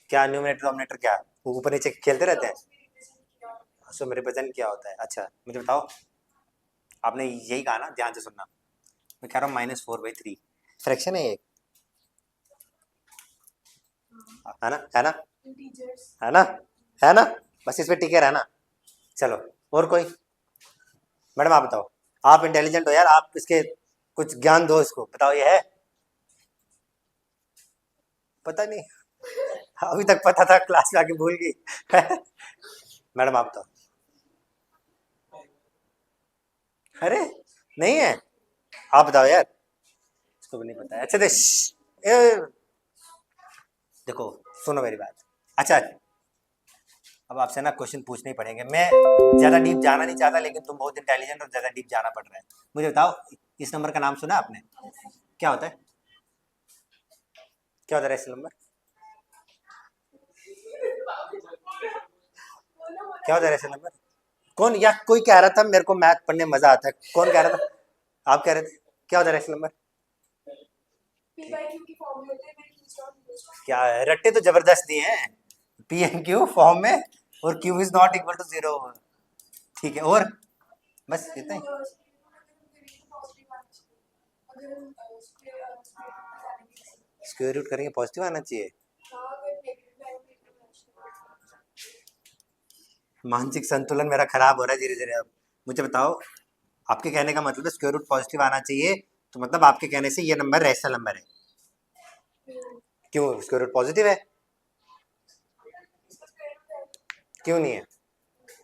क्या न्यूमरेटर डोमिनेटर, क्या वो ऊपर नीचे खेलते रहते हैं? सो में रिप्रेजेंट क्या होता है? अच्छा मुझे बताओ, आपने यही कहा ना, ध्यान से सुनना, मैं कह रहा हूँ -4/3 फ्रैक्शन है ये, है ना, है ना, है ना, है ना, बस इस पे टिके रहना। चलो और कोई, मैडम आप बताओ, आप इंटेलिजेंट हो यार, आप इसके कुछ ज्ञान दो इसको, बताओ ये है, पता नहीं, अभी तक पता था, क्लास में आके भूल गई। मैडम आप बताओ। अरे नहीं है, आप बताओ यार, इसको भी नहीं पता है। अच्छा देखो सुनो मेरी बात, अच्छा अब आपसे ना क्वेश्चन पूछने ही पड़ेंगे, मैं ज्यादा डीप जाना नहीं चाहता, लेकिन तुम बहुत इंटेलिजेंट और ज्यादा डीप जाना पड़ रहा है। मुझे बताओ, इस नंबर का नाम सुना आपने, क्या होता है, क्या होता है रेशनल नंबर, क्या होता है रेशनल नंबर? कौन, या कोई कह रहा था मेरे को मैथ पढ़ने में मजा आता है, कौन कह रहा था? आप कह रहे थे, क्या होता है रेशनल नंबर? क्या है? रट्टे तो जबरदस्त दिए हैं, पी एन क्यू फॉर्म में, और q is not equal to 0, ठीक है, और बस इतना ही। स्क्वायर रूट करेंगे पॉजिटिव आना चाहिए, मानसिक संतुलन मेरा खराब हो रहा है धीरे धीरे। अब मुझे बताओ, आपके कहने का मतलब है स्क्वायर रूट पॉजिटिव आना चाहिए, तो मतलब आपके कहने से ये नंबर रैशनल नंबर है, क्यों स्क्वायर रूट पॉजिटिव क्यों नहीं है?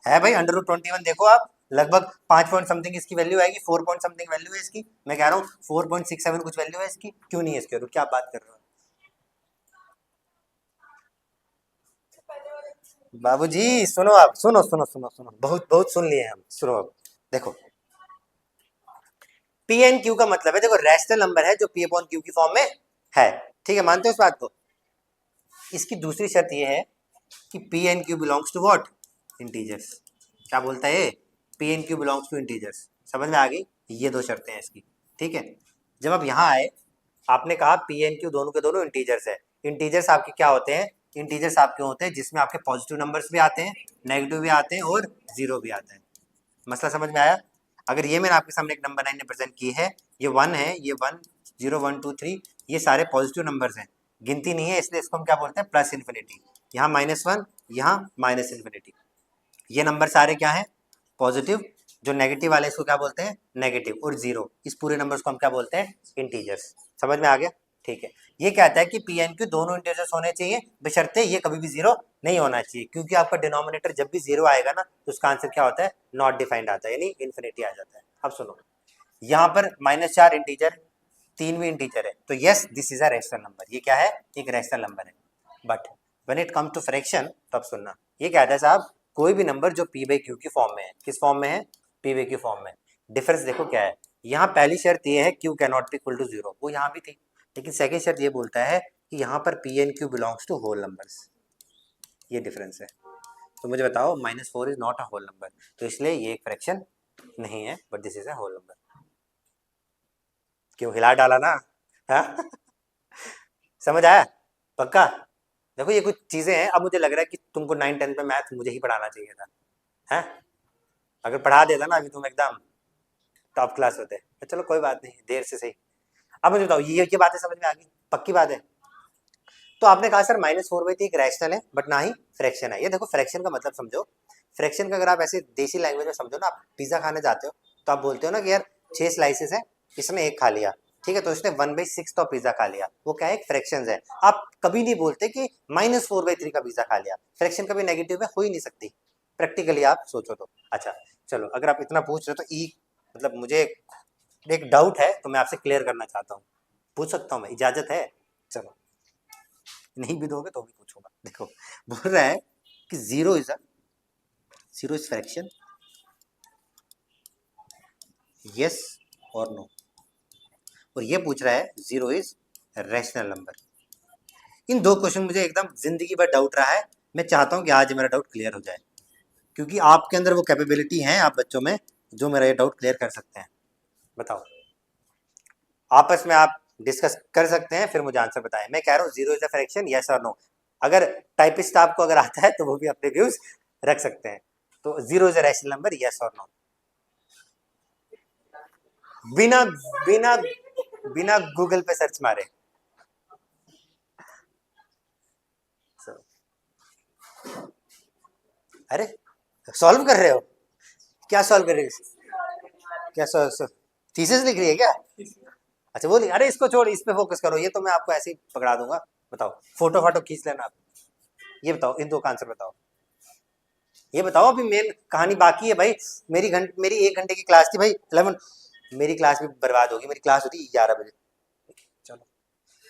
है भाई, √21 देखो आप, लगभग 5 पॉइंट समथिंग इसकी वैल्यू आएगी, 4 पॉइंट समथिंग वैल्यू है इसकी, मैं कह रहा हूँ 4.67 कुछ वैल्यू है इसकी, क्यों नहीं है स्क्वायर रूट, क्या आप बात कर रहे हो? बाबूजी सुनो, आप सुनो सुनो सुनो सुनो, बहुत बहुत सुन लिए हम, सुनो अब देखो, पी एन क्यू का मतलब है, देखो रैशनल नंबर है जो पी अपॉन क्यू की फॉर्म में है, ठीक है, मानते हो इस बात को? इसकी दूसरी शर्त ये है कि p and q belongs to what, integers. क्या बोलता है, p and q belongs to integers, समझ में आ गई? ये दो शर्तें हैं इसकी, ठीक है। जब आप यहाँ आए, आपने कहा पी एन क्यू दोनों के दोनों इंटीजर्स है, इंटीजर्स आपके क्या होते हैं, इंटीजर्स आपके होते हैं जिसमें आपके पॉजिटिव नंबर्स भी आते हैं, नेगेटिव भी आते हैं और जीरो भी आता है, मसला समझ में आया? अगर ये मैंने आपके सामने एक नंबर 9 ने प्रेजेंट की है, ये 1 है, ये 1 0 1 2 3, ये सारे पॉजिटिव नंबर्स हैं, गिनती नहीं है, इसलिए इसको हम क्या बोलते हैं, प्लस इन्फिनिटी, यहाँ -1, यहाँ माइनस इन्फिनिटी, ये नंबर सारे क्या हैं, पॉजिटिव, जो नेगेटिव वाले इसको क्या बोलते हैं, नेगेटिव, और जीरो, इस पूरे नंबर्स को हम क्या बोलते हैं, इंटीजर्स। समझ में आ गया? ठीक है, ये कहता है कि पी एन क्यू दोनों इंटीजर्स होने चाहिए, बशर्ते ये कभी भी जीरो नहीं होना चाहिए, क्योंकि आपका डिनोमिनेटर जब भी जीरो आएगा ना, तो उसका आंसर क्या होता है, नॉट डिफाइंड आता है, यानी इन्फिनिटी आ जाता है। अब सुनो, यहाँ पर -4 इंटीजर, 3 भी इंटीजर है, तो yes this is a rational number, ये क्या है, एक रैशनल नंबर है। But when it come to fraction, तो अब सुनना, ये कहता है साहब, कोई भी नंबर जो पी बाई क्यू की फॉर्म में है, किस फॉर्म में है, पी बाई क्यू फॉर्म में, डिफरेंस देखो क्या है, यहाँ पहली शर्त ये है q can not be equal to 0, वो यहाँ भी थी, लेकिन सेकंड शर्त ये बोलता है कि यहाँ पर p and q belongs to whole numbers, ये डिफरेंस है। तो मुझे बताओ, -4 is not a whole number, तो इसलिए ये एक फ्रैक्शन नहीं है, but this is a whole number. क्यों हिला डाला ना, हाँ? समझ आया? पक्का? देखो ये कुछ चीजें हैं, अब मुझे लग रहा है कि तुमको 9 10 में मैथ मुझे ही पढ़ाना चाहिए था, है? अगर पढ़ा देता ना अभी तुम एकदम टॉप क्लास होते, तो चलो कोई बात नहीं, देर से सही। अब मुझे बताओ, ये बातें समझ में आ गई, पक्की बात है? तो आपने कहा सर -4/3 एक रैशनल है, बट ना ही फ्रैक्शन है। ये देखो फ्रैक्शन का मतलब समझो, फ्रैक्शन का अगर आप ऐसे देसी लैंग्वेज में समझो ना, आप पिज्जा खाने जाते हो तो आप बोलते हो ना कि यार 6 स्लाइसेस है, इसने एक खा लिया, ठीक है, तो इसने 1/6 तो पिज्जा खा लिया, वो क्या है, एक फ्रैक्शन है। आप कभी नहीं बोलते कि -4/3 का पिज्जा खा लिया, फ्रैक्शन कभी नेगेटिव में हो ही नहीं सकती, प्रैक्टिकली आप सोचो तो। अच्छा चलो, अगर आप इतना पूछ रहे हो तो ई मतलब मुझे एक डाउट है, तो मैं आपसे क्लियर करना चाहता हूँ, पूछ सकता हूँ मैं, इजाजत है? चलो, नहीं भी दोगे तो भी पूछूंगा। देखो बोल रहा है कि zero is a zero is fraction, yes और नो। और ये पूछ रहा है जीरो इज रैशनल नंबर। इन दो क्वेश्चन मुझे एकदम जिंदगी भर डाउट रहा है। मैं चाहता हूँ कि आज मेरा डाउट क्लियर हो जाए, क्योंकि आपके अंदर वो कैपेबिलिटी है आप बच्चों में जो मेरा ये डाउट क्लियर कर सकते हैं। बताओ, आपस में आप डिस्कस कर सकते हैं, फिर मुझे आंसर बताएं। मैं कह रहा हूँ zero is a fraction, yes और नो। अगर टाइपिस्ट आपको अगर आता है तो वो भी अपने व्यूज रख सकते हैं। तो zero is a rational number, yes और नो। बिना बिना बिना गूगल पे सर्च मारे। So, अरे सॉल्व कर रहे हो? क्या सॉल्व कर रहे हो? क्या सॉल्व? थीसिस लिख रही है क्या? अच्छा वो अरे इसको छोड़, इस पे फोकस करो। ये तो मैं आपको ऐसे ही पकड़ा दूंगा। बताओ, फोटो फाटो खींच लेना आप। ये बताओ, इन दो का आंसर बताओ। ये बताओ, अभी मेन कहानी बाकी है भाई। मेरी 1 घंटे की क्लास थी भाई, 11। मेरी क्लास भी बर्बाद होगी। मेरी क्लास होती 11 बजे। चलो,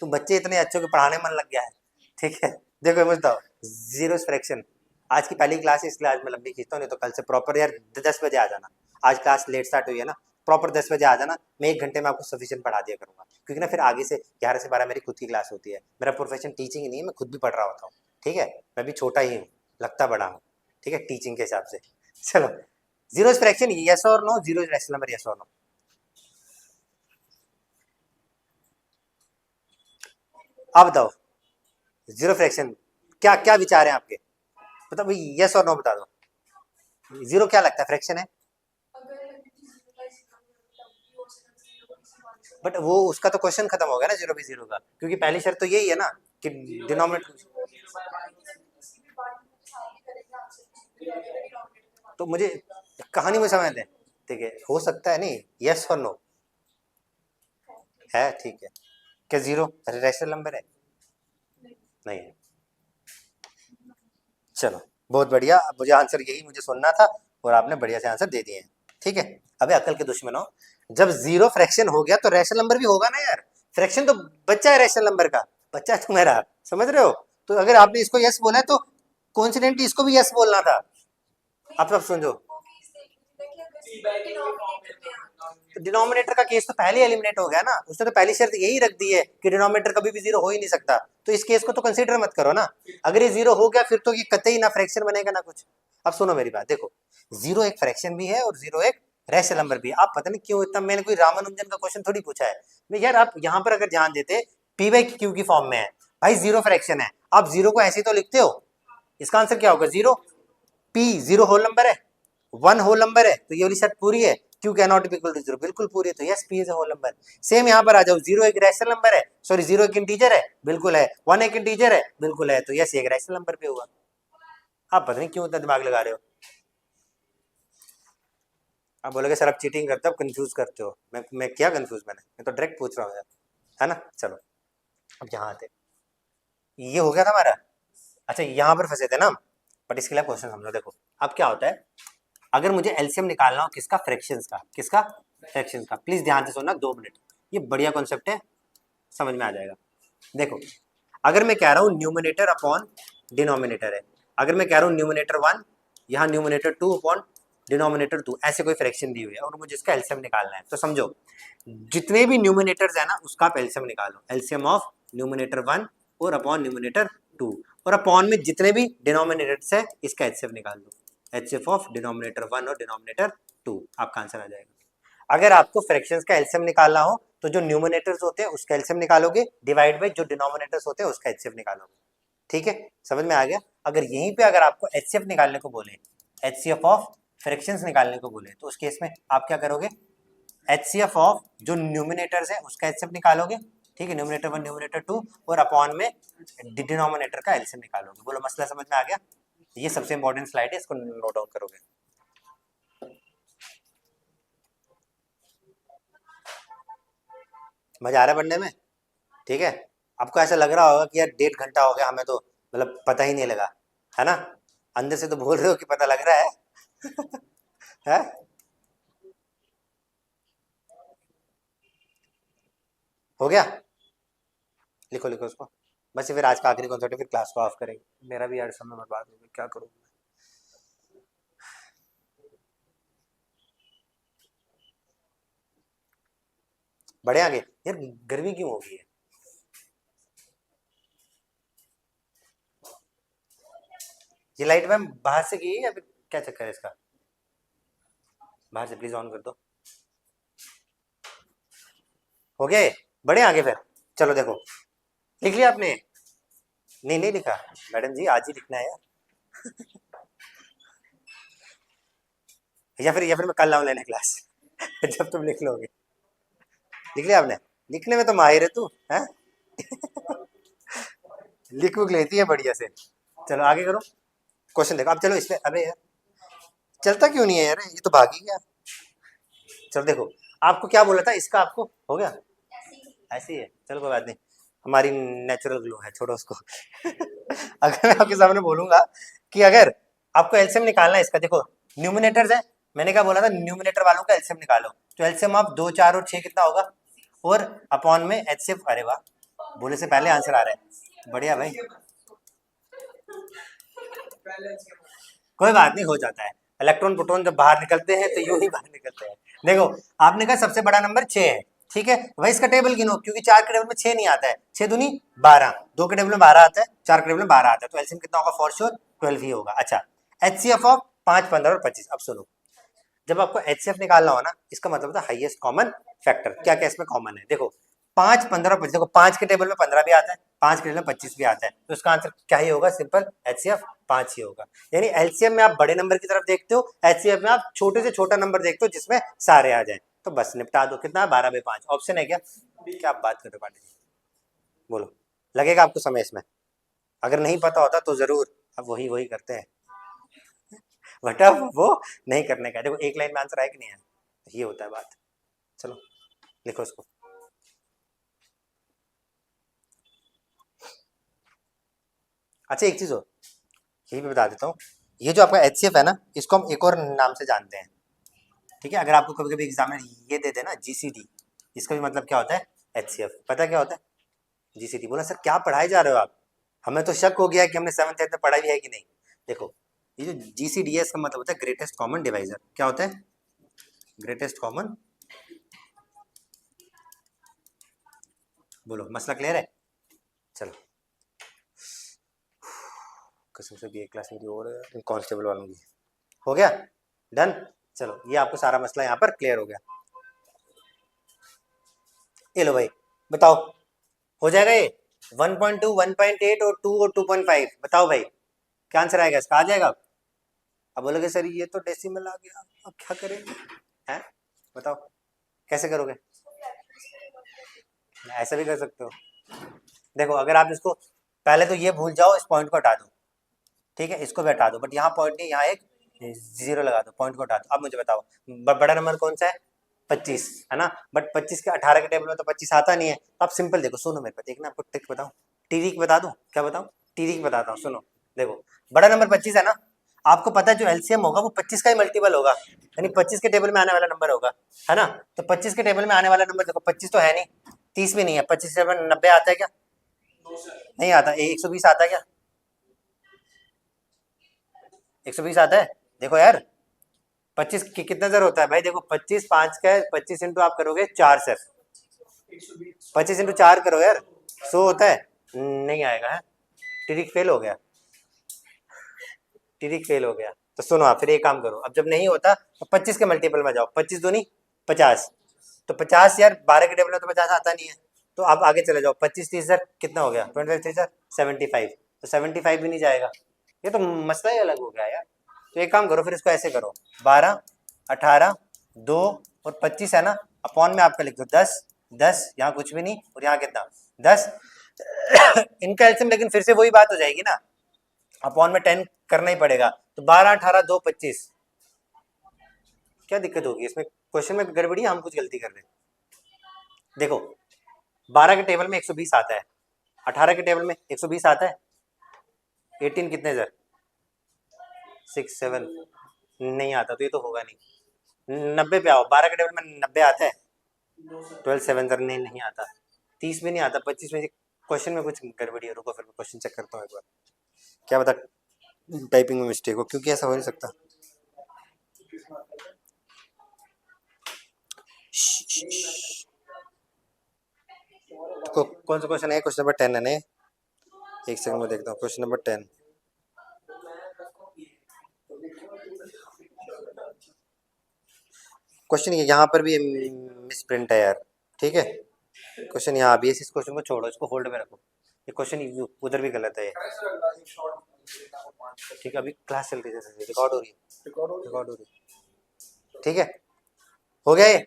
तो बच्चे इतने अच्छे के पढ़ाने मन लग गया है। ठीक है, देखो मुझे बताओ, जीरो फ्रैक्शन आज की पहली क्लास है, इसलिए आज मैं लंबी खींचता हूँ। नहीं तो कल से प्रॉपर यार 10 बजे आ जाना। आज क्लास लेट स्टार्ट हुई है ना, प्रॉपर 10 बजे आ जाना। मैं 1 घंटे में आपको सफिशिएंट पढ़ा दिया करूंगा, क्योंकि ना फिर आगे से 11 से 12 मेरी खुद की क्लास होती है। मेरा प्रोफेशन टीचिंग ही नहीं है, मैं खुद भी पढ़ रहा होता हूँ। ठीक है, मैं भी छोटा ही हूँ, लगता बड़ा हूँ। ठीक है, टीचिंग के हिसाब से। चलो, जीरो फ्रैक्शन यस और no, zero rational number yes और नो। आप बताओ, जीरो फ्रैक्शन क्या क्या विचार है आपके? बताओ भाई, यस और नो बता दो। जीरो क्या लगता है, फ्रैक्शन है? बट वो उसका तो क्वेश्चन खत्म हो गया ना, जीरो भी जीरो का, क्योंकि पहली शर्त तो यही है ना कि डिनोमिनेटर। तो मुझे कहानी में समझ दें। ठीक है, हो सकता है नहीं, यस और नो है। ठीक है, क्या जीरो रैशनल नंबर है? नहीं है। चलो, बहुत बढ़िया। अब मुझे आंसर यही मुझे सुनना था, और आपने बढ़िया से आंसर दे दिए हैं। ठीक है, अबे अकल के दुश्मनों, जब जीरो फ्रैक्शन हो गया तो रैशनल नंबर भी होगा ना यार। फ्रैक्शन तो बच्चा है रैशनल नंबर का, बच्चा है तुम्हारा, समझ रहे हो? तो अगर आपने इसको यस बोला है तो कोइंसिडेंटली इसको भी यस बोलना था। आप सब समझो, डिनोमिनेटर का केस तो पहले एलिमिनेट हो गया ना। उसने तो पहली शर्त यही रख दी है कि डिनोमिनेटर कभी भी जीरो हो ही नहीं सकता। तो इस केस को तो कंसीडर मत करो ना। अगर ये जीरो हो गया फिर तो ये कतई ना फ्रैक्शन बनेगा ना कुछ। अब सुनो मेरी बात, देखो, जीरो एक फ्रैक्शन भी है और जीरो एक रैशनल नंबर भी है। आप पता नहीं क्यों इतना, मैंने कोई रामानुजन का क्वेश्चन थोड़ी पूछा है। मैं यार, आप यहाँ पर अगर ध्यान देते, पी बाई क्यू की फॉर्म में है भाई, जीरो फ्रैक्शन है, आप जीरो को ऐसे ही तो लिखते हो। इसका आंसर क्या होगा? Zero. P zero whole number है, वन होल नंबर है, तो ये वाली शर्त पूरी है। Q can not equal to zero, बिल्कुल पूरी है। तो yes, p is whole number. Same यहाँ पर आ जाओ, जीरो एक रैशनल नंबर है, सॉरी जीरो एक इंटीजर है, बिल्कुल है। वन एक इंटीजर है, बिल्कुल है। तो यस, एक रैशनल नंबर पे हुआ। आप पता नहीं क्यों इतना दिमाग लगा रहे हो। आप बोलोगे सर आप चीटिंग करते हो, आप कंफ्यूज करते हो। मैं क्या कंफ्यूज, मैं तो डायरेक्ट पूछ रहा हूँ यार, है ना। चलो, अब यहाँ आते, ये हो गया था हमारा। अच्छा, यहाँ पर फंसे थे ना हम, बट इसके लिए क्वेश्चन समझो। देखो, अब क्या होता है, अगर मुझे एलसीएम निकालना हो किसका, फ्रैक्शंस का, किसका, फ्रैक्शंस का। प्लीज ध्यान से सुनना, 2 मिनट। ये बढ़िया कॉन्सेप्ट है, समझ में आ जाएगा। देखो, अगर मैं कह रहा हूँ न्यूमिनेटर अपॉन डिनोमिनेटर है, अगर मैं कह रहा हूँ न्यूमिनेटर 1, यहाँ न्यूमिनेटर 2 अपॉन डिनोमिनेटर 2, ऐसे कोई फ्रैक्शन दी हुई है और मुझे इसका एलसीएम निकालना है, तो समझो जितने भी न्यूमिनेटर्स है ना उसका आप एलसीएम निकालो। एलसीएम ऑफ न्यूमिनेटर 1 और अपॉन न्यूमिनेटर 2, और अपॉन में जितने भी डिनोमिनेटर्स है इसका एचसीएफ निकाल दो। एचसीएफ ऑफ डिनोमिनेटर 1 और डिनोमिनेटर 2, आपका आंसर आ जाएगा। अगर आपको फ्रैक्शंस का एलसीएम निकालना हो तो जो न्यूमिनेटर्स होते हैं उसका एलसीएम निकालोगे, डिवाइड बाय जो डिनोमिनेटर्स होते हैं उसका एचसीएफ निकालोगे। ठीक है, समझ में आ गया। अगर यहीं पे अगर आपको एचसीएफ निकालने को बोले, एचसीएफ ऑफ फ्रैक्शंस निकालने को बोले, तो उस केस में आप क्या करोगे, एचसीएफ ऑफ जो न्यूमिनेटर्स है उसका एचसीएफ निकालोगे। ठीक है, न्यूमिनेटर 1 न्यूमिनेटर 2, और अपॉन में डिनोमिनेटर का एलसीएम निकालोगे। बोलो मसला समझ में आ गया? ये सबसे इंपॉर्टेंट स्लाइड है, इसको नोट डाउन करोगे। मजा आ रहा है पढ़ने में? ठीक है, आपको ऐसा लग रहा होगा कि यार 1.5 घंटा हो गया, हमें तो मतलब पता ही नहीं लगा, है ना। अंदर से तो बोल रहे हो कि पता लग रहा है। है? हो गया? लिखो लिखो उसको। बस ये फिर आज का आखिरी कॉन्सेप्ट है, फिर क्लास को ऑफ करेंगे। मेरा भी यार समय बर्बाद हो गया, क्या करूँ। बड़े आगे यार, गर्मी क्यों हो गई है? ये लाइट मैम बाहर से की है या फिर क्या चक्कर है इसका? बाहर से प्लीज ऑन कर दो। हो गए बड़े आगे फिर। चलो देखो, लिख लिया आपने? नहीं नहीं लिखा मैडम जी, आज ही लिखना है यार। या फिर मैं कल आऊँ लेने क्लास जब तुम लिख लोगे। लिख लिया आपने? लिखने में तो माहिर है तू है। लिख बुक लेती है बढ़िया से। चलो आगे करो, क्वेश्चन देखो अब। चलो इसमें, अबे यार चलता क्यों नहीं है यार, ये तो भाग ही गया। चलो देखो, आपको क्या बोला था इसका, आपको हो गया ऐसे ही है। चलो कोई बात नहीं, हमारी नेचुरल ग्लो है, छोड़ो उसको। अगर मैं आपके सामने बोलूंगा कि अगर आपको एलसीएम निकालना है इसका, देखो न्यूमिनेटर्स है, मैंने क्या बोला था, न्यूमिनेटर वालों का एलसीएम निकालो। तो एलसीएम आप 2, 4 और 6 कितना होगा, और अपॉन में एचसीएफ। अरे वाह, बोले से पहले आंसर आ रहा है, बढ़िया भाई। कोई बात नहीं, हो जाता है। इलेक्ट्रॉन प्रोटॉन जब बाहर निकलते हैं तो यूं ही बाहर निकलते हैं। देखो आपने कहा सबसे बड़ा नंबर 6 है, ठीक है, वही इसका टेबल गिनो, क्योंकि 4 के टेबल में 6 नहीं आता है। 6 दूनी 12, 2 के टेबल में 12 आता है, 4 के टेबल में 12 आता है, तो एलसीएम कितना होगा, फॉर श्योर 12 ही होगा। अच्छा, एचसीएफ ऑफ 5, 15 और 25। अब सुनो, जब आपको एचसीएफ निकालना हो ना, इसका मतलब होता है हाईएस्ट कॉमन फैक्टर। क्या क्या इसमें कॉमन है, देखो 5, 15 और 25। देखो 5 के टेबल में 15 भी आता है, 5 के टेबल में 25 भी आता है, तो इसका आंसर क्या ही होगा, सिंपल एचसीएफ 5 ही होगा। यानी एलसीएम में आप बड़े नंबर की तरफ देखते हो, एचसीएफ में आप छोटे से छोटा नंबर देखते हो जिसमें सारे आ जाए। तो बस निपटा दो, कितना है 12/5। ऑप्शन है क्या? क्या आप बात कर रहे हो पांडे जी, बोलो। लगेगा आपको समय इसमें? अगर नहीं पता होता तो जरूर, अब वही वही करते हैं, बट अब वो नहीं करने का। देखो एक लाइन में आंसर आया कि नहीं है, ये होता है बात। चलो लिखो इसको। अच्छा एक चीज हो, यही भी बता देता हूँ, ये जो आपका एचसीएफ है ना, इसको हम एक और नाम से जानते हैं, ठीक है। अगर आपको कभी कभी एग्जाम में ये दे देना जीसीडी, इसका भी मतलब क्या होता है, एचसीएफ। पता क्या होता है जीसीडी? बोला सर क्या पढ़ाए जा रहे हो आप, हमें तो शक हो गया कि हमने 7th 8th में पढ़ा भी है कि नहीं। देखो ये जो जीसीडी है, इसका मतलब होता है ग्रेटेस्ट कॉमन डिवाइजर। क्या होता है? ग्रेटेस्ट कॉमन, बोलो मसला क्लियर है? चलो, कसम से भी एक क्लास मेरी और है कांस्टेबल वालों की। हो गया डन। चलो ये आपको सारा मसला यहाँ पर क्लियर हो गया। ये लो भाई, बताओ हो जाएगा ये 1.2, 1.8 और 2 और 2.5? बताओ भाई क्या आंसर आएगा इसका, आ जाएगा? अब बोलोगे सर ये तो डेसिमल आ गया, अब क्या करेंगे, हैं बताओ कैसे करोगे? ऐसा भी कर सकते हो। देखो अगर आप इसको, पहले तो ये भूल जाओ, इस पॉइंट को हटा दो, ठीक है, इसको भी हटा दो, बट यहाँ पॉइंट नहीं, यहाँ एक जीरो लगा दो, पॉइंट को हटा दो। अब मुझे बताओ बड़ा नंबर कौन सा है, 25 है ना, बट 25 के 18 के टेबल में तो 25 आता नहीं है। तो आप सिंपल देखो, सुनो मेरे पास, देखना आपको ट्रिक बताऊं, टीरिक बता दूं, क्या बताऊं, टीरिक बताता हूँ, सुनो। देखो बड़ा नंबर 25 है ना, आपको पता है जो एलसीएम होगा वो 25 का ही मल्टीपल होगा, यानी 25 के टेबल में आने वाला नंबर होगा, है ना। तो 25 के टेबल में आने वाला नंबर देखो, 25 तो है नहीं, 30 भी नहीं है, 25 के टेबल 90 आता है क्या? नहीं आता। 120 आता है क्या? 120 आता है? देखो यार 25 कितना जर होता है भाई, देखो 25 5 का है, 25 इंटू आप करोगे 4 सर, 25 इंटू 4 करो यार, 100 होता है, नहीं आएगा है, टिरिक फेल हो गया, टिरिक फेल हो गया। तो सुनो आप फिर एक काम करो, अब जब नहीं होता तो 25 के मल्टीपल में जाओ, 25 दूनी 50, तो 50 यार 12 के टेबल में तो 50 आता नहीं है, तो आप आगे चले जाओ, 25 30 सर कितना हो गया, 25 30 सर 75, तो 75 भी नहीं जाएगा, ये तो मसला ही अलग हो गया यार। तो एक काम करो फिर, इसको ऐसे करो, 12 18 2 और 25 है ना, अपॉन में आपका लिख दो 10 10, यहाँ कुछ भी नहीं, और यहाँ कितना 10। इनका एल्सियम लेकिन फिर से वही बात हो जाएगी ना, अपॉन में 10 करना ही पड़ेगा, तो 12 18 2 25, क्या दिक्कत होगी इसमें? क्वेश्चन में गड़बड़ी है, हम कुछ गलती कर रहे हैं। देखो 12 के टेबल में 120 आता है, 18 के टेबल में 120 आता है, 18 कितने सर 6 7, नहीं आता, तो ये तो होगा नहीं। 90 पे आओ, 12 के टेबल में 90 आता है, 12 7 सर नहीं आता, 30 में नहीं आता, 25 में, क्वेश्चन में कुछ गड़बड़ी है, रुको फिर मैं क्वेश्चन चेक करता हूँ एक बार, क्या बता टाइपिंग में मिस्टेक हो, क्योंकि ऐसा हो नहीं सकता। कौन सा क्वेश्चन है? क्वेश्चन नंबर 10 है ना? एक सेकंड में देखता हूँ। क्वेश्चन नंबर 10 क्वेश्चन यहाँ पर भी मिस प्रिंट है यार। ठीक है, क्वेश्चन यहाँ भी है, इस क्वेश्चन को छोड़ो, इसको होल्ड में रखो। ये क्वेश्चन उधर भी गलत है। ठीक है, अभी क्लास चल रही है, रिकॉर्ड हो रही है, रिकॉर्ड हो रही है। ठीक है, हो गया ये?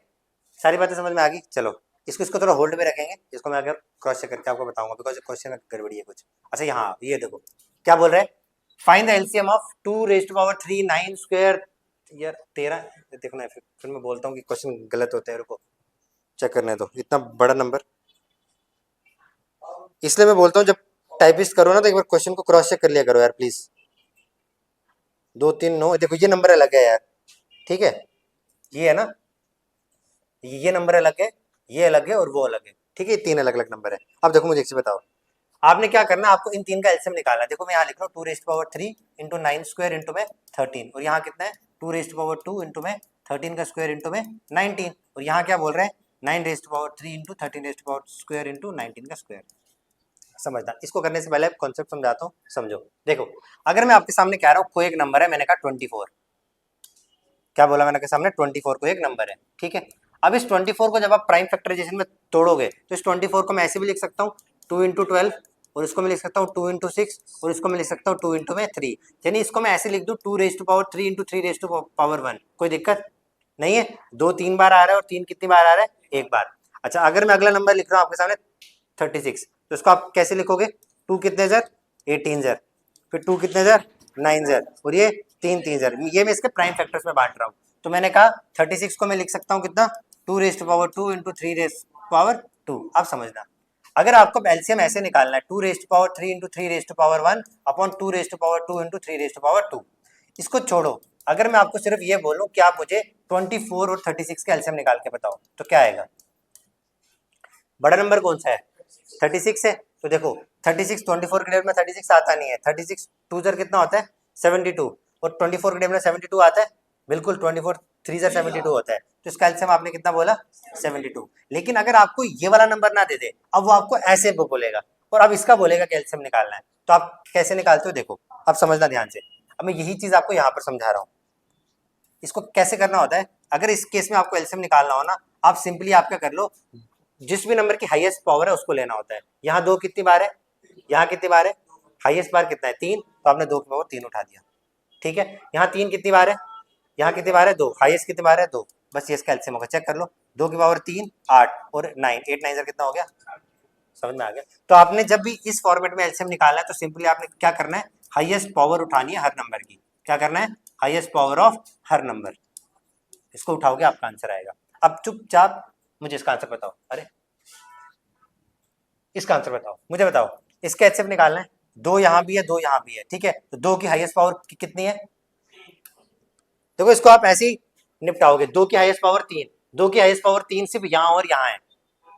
सारी बातें समझ में आ गई? चलो इसको थोड़ा होल्ड में रखेंगे, इसको मैं अगर क्रॉस चेक करके आपको बताऊंगा, बिकॉज क्वेश्चन में गड़बड़ी है कुछ। अच्छा यहाँ ये देखो क्या बोल रहे हैं, find the LCM of 2⁻³ 9 square. यार 13 देखना है, फिर मैं बोलता हूँ कि क्वेश्चन गलत होते हैं। रुको चेक करने दो, इतना बड़ा नंबर, इसलिए मैं बोलता हूँ जब टाइपिस्ट करो ना तो एक बार क्वेश्चन को क्रॉस चेक कर लिया करो यार प्लीज। 2 3 9 देखो ये नंबर अलग है यार। ठीक है, ये है ना, ये नंबर अलग है, ये अलग है और वो अलग है। ठीक है, ये 3 अलग अलग नंबर है। अब देखो मुझे एक चीज बताओ, आपने क्या करना है, आपको इन 3 का एलसीएम निकालना है। देखो मैं यहाँ लिख रहा हूँ 2⁻³ इंटू 9 स्क्वायर इंटू में 13, और यहाँ कितना है 2⁻² इंटू में 13 का स्क्वायर इंटू में 19, और यहाँ क्या बोल रहे हैं 9⁻³ इंटू 13⁻² इंटू 19 का स्क्वायर। समझना, इसको करने से पहले कॉन्सेप्ट समझाता हूँ, समझो। देखो अगर मैं आपके सामने कह रहा हूँ कोई एक नंबर है, मैंने कहा 24, क्या बोला मैंने आपके सामने, 24 को एक नंबर है। ठीक है, अब इस 24 को जब आप प्राइम फैक्टराइजेशन में तोड़ोगे तो इस 24 को मैं ऐसे भी लिख सकता हूँ 2 इंटू 12, और इसको मैं लिख सकता हूँ 2 इंटू 6, और इसको मैं लिख सकता हूँ 2 इंटू में 3। यानी इसको मैं ऐसे लिख दूँ 2⁻³ इंटू 3⁻1। कोई दिक्कत नहीं है? 2 3 बार आ रहा है, और 3 कितनी बार आ रहा है? एक बार। अच्छा अगर मैं अगला नंबर लिख रहा हूँ आपके सामने 36, तो इसको आप कैसे लिखोगे? 2 कितने ज़र? 18 ज़र, फिर 2 कितने ज़र? 9 ज़र, और ये 3 3 ज़र। ये मैं इसके प्राइम फैक्टर्स में बांट रहा हूँ। तो मैंने कहा 36 को मैं लिख सकता हूँ कितना? 2⁻² इंटू 3⁻²। आप समझना, अगर आपको एलसीएम ऐसे निकालना है 2⁻³ इंटू 3⁻1 अपॉन 2⁻² इंटू 3⁻²। इसको छोड़ो, अगर मैं आपको सिर्फ ये बोलूं कि आप मुझे 24 और 36 का एलसीएम निकाल के बताओ, तो क्या आएगा? बड़ा नंबर कौन सा है? 36 है। तो देखो 36 24 के टेबल में 36 आता नहीं है। 36 2 जर कितना होता है? 72, और 24 के टेबल में 72 आता है? बिल्कुल, 24 3 जर 72 होता है। तो इसका एलसीएम आपने कितना बोला? 72। लेकिन अगर आपको ये वाला नंबर ना दे दे, अब वो आपको ऐसे बोलेगा, और अब इसका बोलेगा कि एलसीएम निकालना है, तो आप कैसे निकालते हो? देखो अब समझना ध्यान से, अब मैं यही चीज आपको यहाँ पर समझा रहा हूँ। इसको कैसे करना होता है, अगर इस केस में आपको एलसीएम निकालना हो ना, आप सिंपली आप क्या कर लो, जिस भी नंबर की हाईएस्ट पावर है उसको लेना होता है। यहाँ 2 कितनी बार है? यहाँ कितनी बार है? हाईएस्ट बार कितना है? 3, तो आपने 2 की पावर 3 उठा दिया। ठीक है, यहाँ 3 कितनी बार है? यहाँ कितनी बार है? 2। हाईएस्ट कितनी बार है? 2। बस ये इसका एलसीएम होगा, चेक कर लो। 2 की पावर 3 8, और 9 8 9 कितना हो गया? समझ में आ गया? तो आपने जब भी इस फॉर्मेट में एलसीएम निकालना है तो सिंपली आपने क्या करना है, हाईएस्ट पावर उठानी है हर नंबर की। क्या करना है? Highest power of her number, इसको उठाओगे आपका आंसर आएगा। अब चुपचाप मुझे इसका आंसर बताओ। अरे इसका आंसर बताओ, मुझे बताओ। इसका एचसीएफ निकालना है, 2 यहाँ भी है 2 यहाँ भी है। ठीक है, तो 2 की हाईएस्ट पावर कितनी है? देखो इसको आप ऐसे ही निपटाओगे। 2 की हाईएस्ट पावर 3, 2 की हाईएस्ट पावर 3 सिर्फ यहाँ और यहाँ है।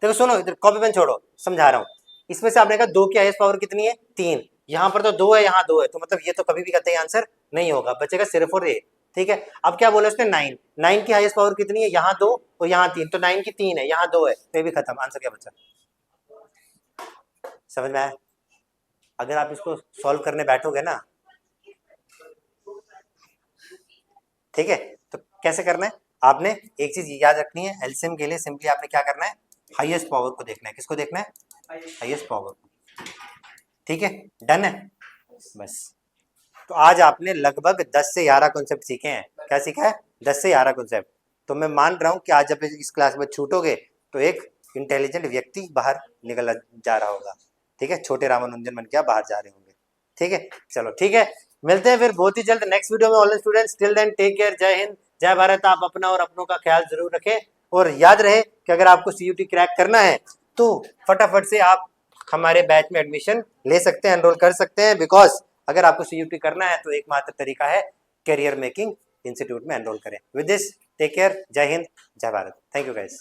देखो सुनो, इधर कॉपी पेन छोड़ो, समझा रहा हूँ। इसमें से आपने कहा 2 की हाईएस्ट पावर कितनी है? 3। यहाँ पर तो 2 है, यहाँ 2 है, तो मतलब ये तो कभी भी कहते हैं आंसर नहीं होगा, बचेगा सिर्फ और ये। ठीक है, अब क्या बोला उसने? 9। 9 की हाईएस्ट पावर कितनी है? यहाँ 2 और यहाँ 3, तो 9 की 3 है, यहाँ 2 है, तो ये भी खत्म। आंसर क्या बचा? समझ में आया? अगर आप इसको सॉल्व करने बैठोगे ना, ठीक है, तो कैसे करना है? आपने एक चीज याद रखनी है, एलसीएम के लिए सिंपली आपने क्या करना है, हाईएस्ट पावर को देखना है। किसको देखना है? हाईएस्ट पावर को। ठीक है, डन है बस। तो आज आपने लगभग 10 से 11 कॉन्सेप्ट सीखे हैं। क्या सीखा है? 10 से 11 कॉन्सेप्ट। तो मैं मान रहा हूँ कि आज जब इस क्लास में छूटोगे तो एक इंटेलिजेंट व्यक्ति बाहर निकल जा रहा होगा। ठीक है, छोटे रामानुजन बन के बाहर जा रहे होंगे। ठीक है, चलो ठीक है, मिलते हैं फिर बहुत ही जल्द नेक्स्ट वीडियो में। All students, till then take care, जय हिंद, जय भारत। आप अपना और अपनों का ख्याल जरूर रखें, और याद रहे कि अगर आपको सीयूटी क्रैक करना है तो फटाफट से आप हमारे बैच में एडमिशन ले सकते हैं, एनरोल कर सकते हैं। बिकॉज अगर आपको सीयूटी करना है तो एकमात्र तरीका है करियर मेकिंग इंस्टीट्यूट में एनरोल करें। विद दिस टेक केयर, जय हिंद, जय भारत। Thank you guys.